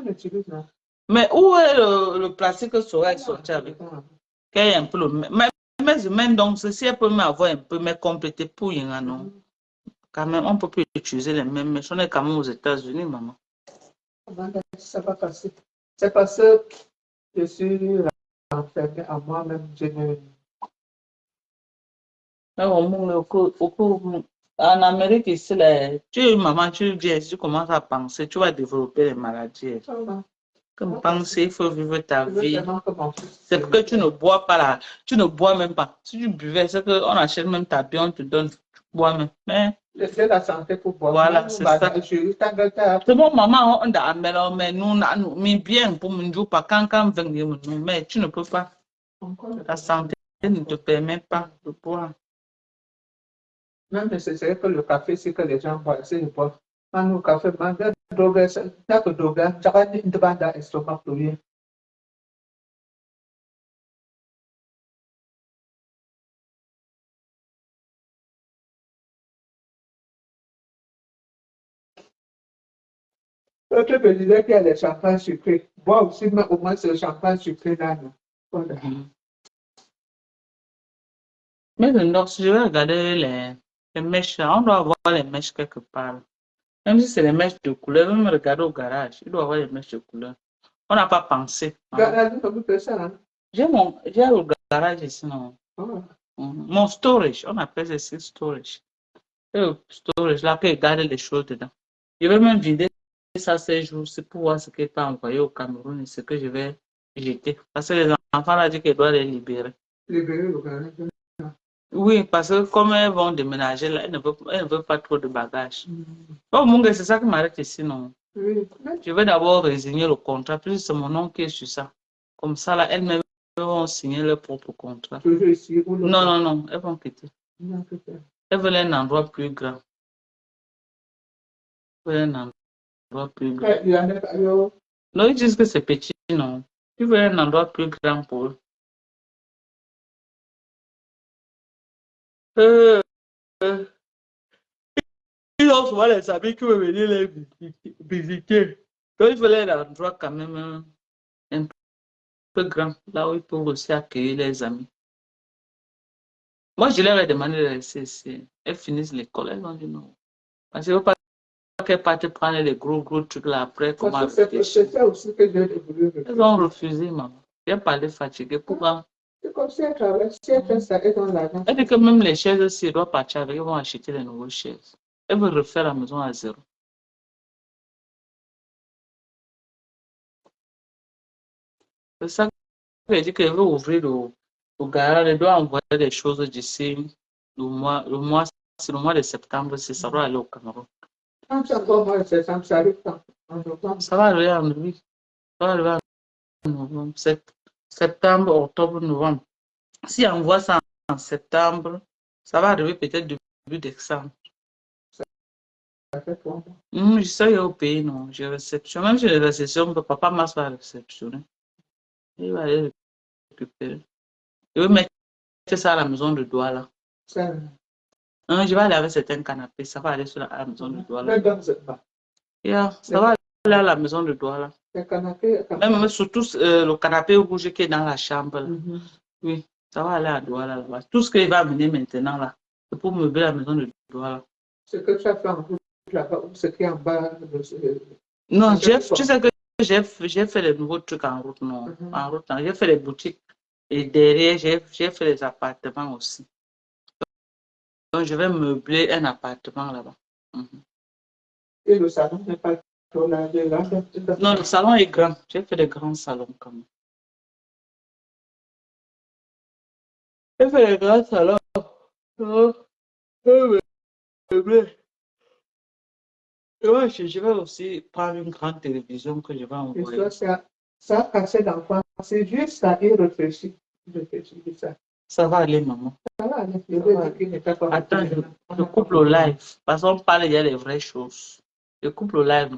S4: utilise là.
S1: Mais où est le plastique que serait sorti avec? Qu'il y a un peu le même donc ceci peut m'avoir un peu mais complété pour y en non. Quand même, on peut plus utiliser les mêmes mèches. On est quand même aux États-Unis, maman.
S4: Ça va passer. C'est parce que je suis enfermée à moi-même. Je ne...
S1: En Amérique, ici, tu maman, tu viens, tu commences à penser, tu vas développer les maladies. Comme penser, il faut vivre ta vie. C'est parce que tu ne bois pas là, tu ne bois même pas. Si tu buvais, c'est qu'on achète même ta bière, on te donne, tu bois même. Mais
S4: laissez la santé pour boire.
S1: Voilà, c'est ça. C'est bon, maman, on a mais nous, mais bien pour me dire pas quand venir, mais tu ne peux pas. La santé ne te permet pas de boire.
S4: Même nécessaire que le café, c'est que les gens boivent, c'est le boivent. Quand le café, drogue, chaque drogue, chaque une demande à estomac pour rien. L'autre me disait qu'il y a des champagnes sucrés. Bois aussi, mais au moins c'est le champagne sucré là. Voilà.
S1: Mais non, si je vais regarder les mèches, on doit avoir les mèches quelque part. Même si c'est les mèches de couleur, même regarder au garage, il doit avoir les mèches de couleur. On n'a pas pensé.
S4: Garage, ça vous fait ça, hein?
S1: J'ai le garage ici, non?
S4: Oh.
S1: Mon storage, on appelle ça ici storage. Le storage, là, que garde les choses dedans. Je vais même vider ça ces jours, c'est pour voir ce qui n'est pas envoyé au Cameroun et ce que je vais jeter. Parce que les enfants là disent qu'ils doivent les libérer.
S4: Libérer le garage.
S1: Oui, parce que comme elles vont déménager là, elles ne veulent pas trop de bagages. Oh mon gars, c'est ça qui m'arrête ici, non?
S4: Oui.
S1: Je vais d'abord résigner le contrat, puis c'est mon nom qui est sur ça. Comme ça, là, elles-mêmes vont signer leur propre contrat.
S4: Toujours ici ou
S1: Non, non, non, elles vont quitter.
S4: Non, c'est ça.
S1: Elles veulent un endroit plus grand. Elles veulent un endroit plus grand.
S4: Il y en a pas, alors.
S1: Non, ils disent que c'est petit, non. Ils veulent un endroit plus grand pour eux. Ils ont souvent les amis qui veulent venir les visiter. Donc, ils veulent un endroit quand même un peu grand, là où ils peuvent aussi accueillir les amis. Moi, je leur ai demandé de rester ici. Elles finissent l'école, elles ont dit non. Parce que je ne veux pas qu'elles partent prendre les gros trucs là après. Comment
S4: C'est ça aussi que j'ai voulu.
S1: elles ont refusé, maman. J'ai parlé fatigué. Pourquoi?
S4: C'est comme si elles travaillent, si elles font ça, elles ont l'argent.
S1: Elle dit que même les chaises aussi, elles doivent partir avec, elles vont acheter les nouvelles chaises. Elles veulent refaire la maison à zéro. C'est ça que j'ai dit qu'elle veut ouvrir le garage, elle doit envoyer des choses d'ici c'est le mois de septembre, c'est ça doit aller au Cameroun.
S4: Quand c'est encore mois de septembre, ça arrive quand? En novembre.
S1: Ça va arriver en oui. Ça va arriver en novembre. Septembre, octobre, novembre. Si on voit ça en septembre, ça va arriver peut-être début décembre.
S4: Ça fait 3 mois.
S1: Je suis au pays, non. Je réceptionne. Même si je réceptionne, papa Mas va réceptionner. Il va aller récupérer. Je vais mettre ça à la maison de Douala.
S4: Ça,
S1: Je vais aller avec certains canapés. Ça va aller sur la maison de Douala.
S4: mais dans ce pas.
S1: Yeah, ça va aller à la maison de Douala.
S4: Les canapés.
S1: Même surtout le canapé rouge qui est dans la chambre. Là. Oui, ça va aller à Douala là-bas. Tout ce qu'il va amener maintenant là, c'est pour meubler la maison de Douala.
S4: Ce que tu as fait en route là-bas, ou ce qui est en bas de ce.
S1: Non, tu sais que j'ai fait les nouveaux trucs en route, non. En route, non. J'ai fait les boutiques et derrière, j'ai fait les appartements aussi. Donc, je vais meubler un appartement là-bas.
S4: Et le salon n'est pas trop là.
S1: Non, le salon est grand. J'ai fait des grands salons quand même. J'ai fait des grands salons. Je vais aussi prendre une grande télévision que je vais envoyer.
S4: Ça a cassé d'enfant. C'est juste ça, il réfléchit.
S1: Ça va aller, maman.
S4: Ça va aller. Je vais dire qu'il n'était pas.
S1: Attends, je coupe le live. Parce qu'on parle, il y a des vraies choses. Je coupe le live.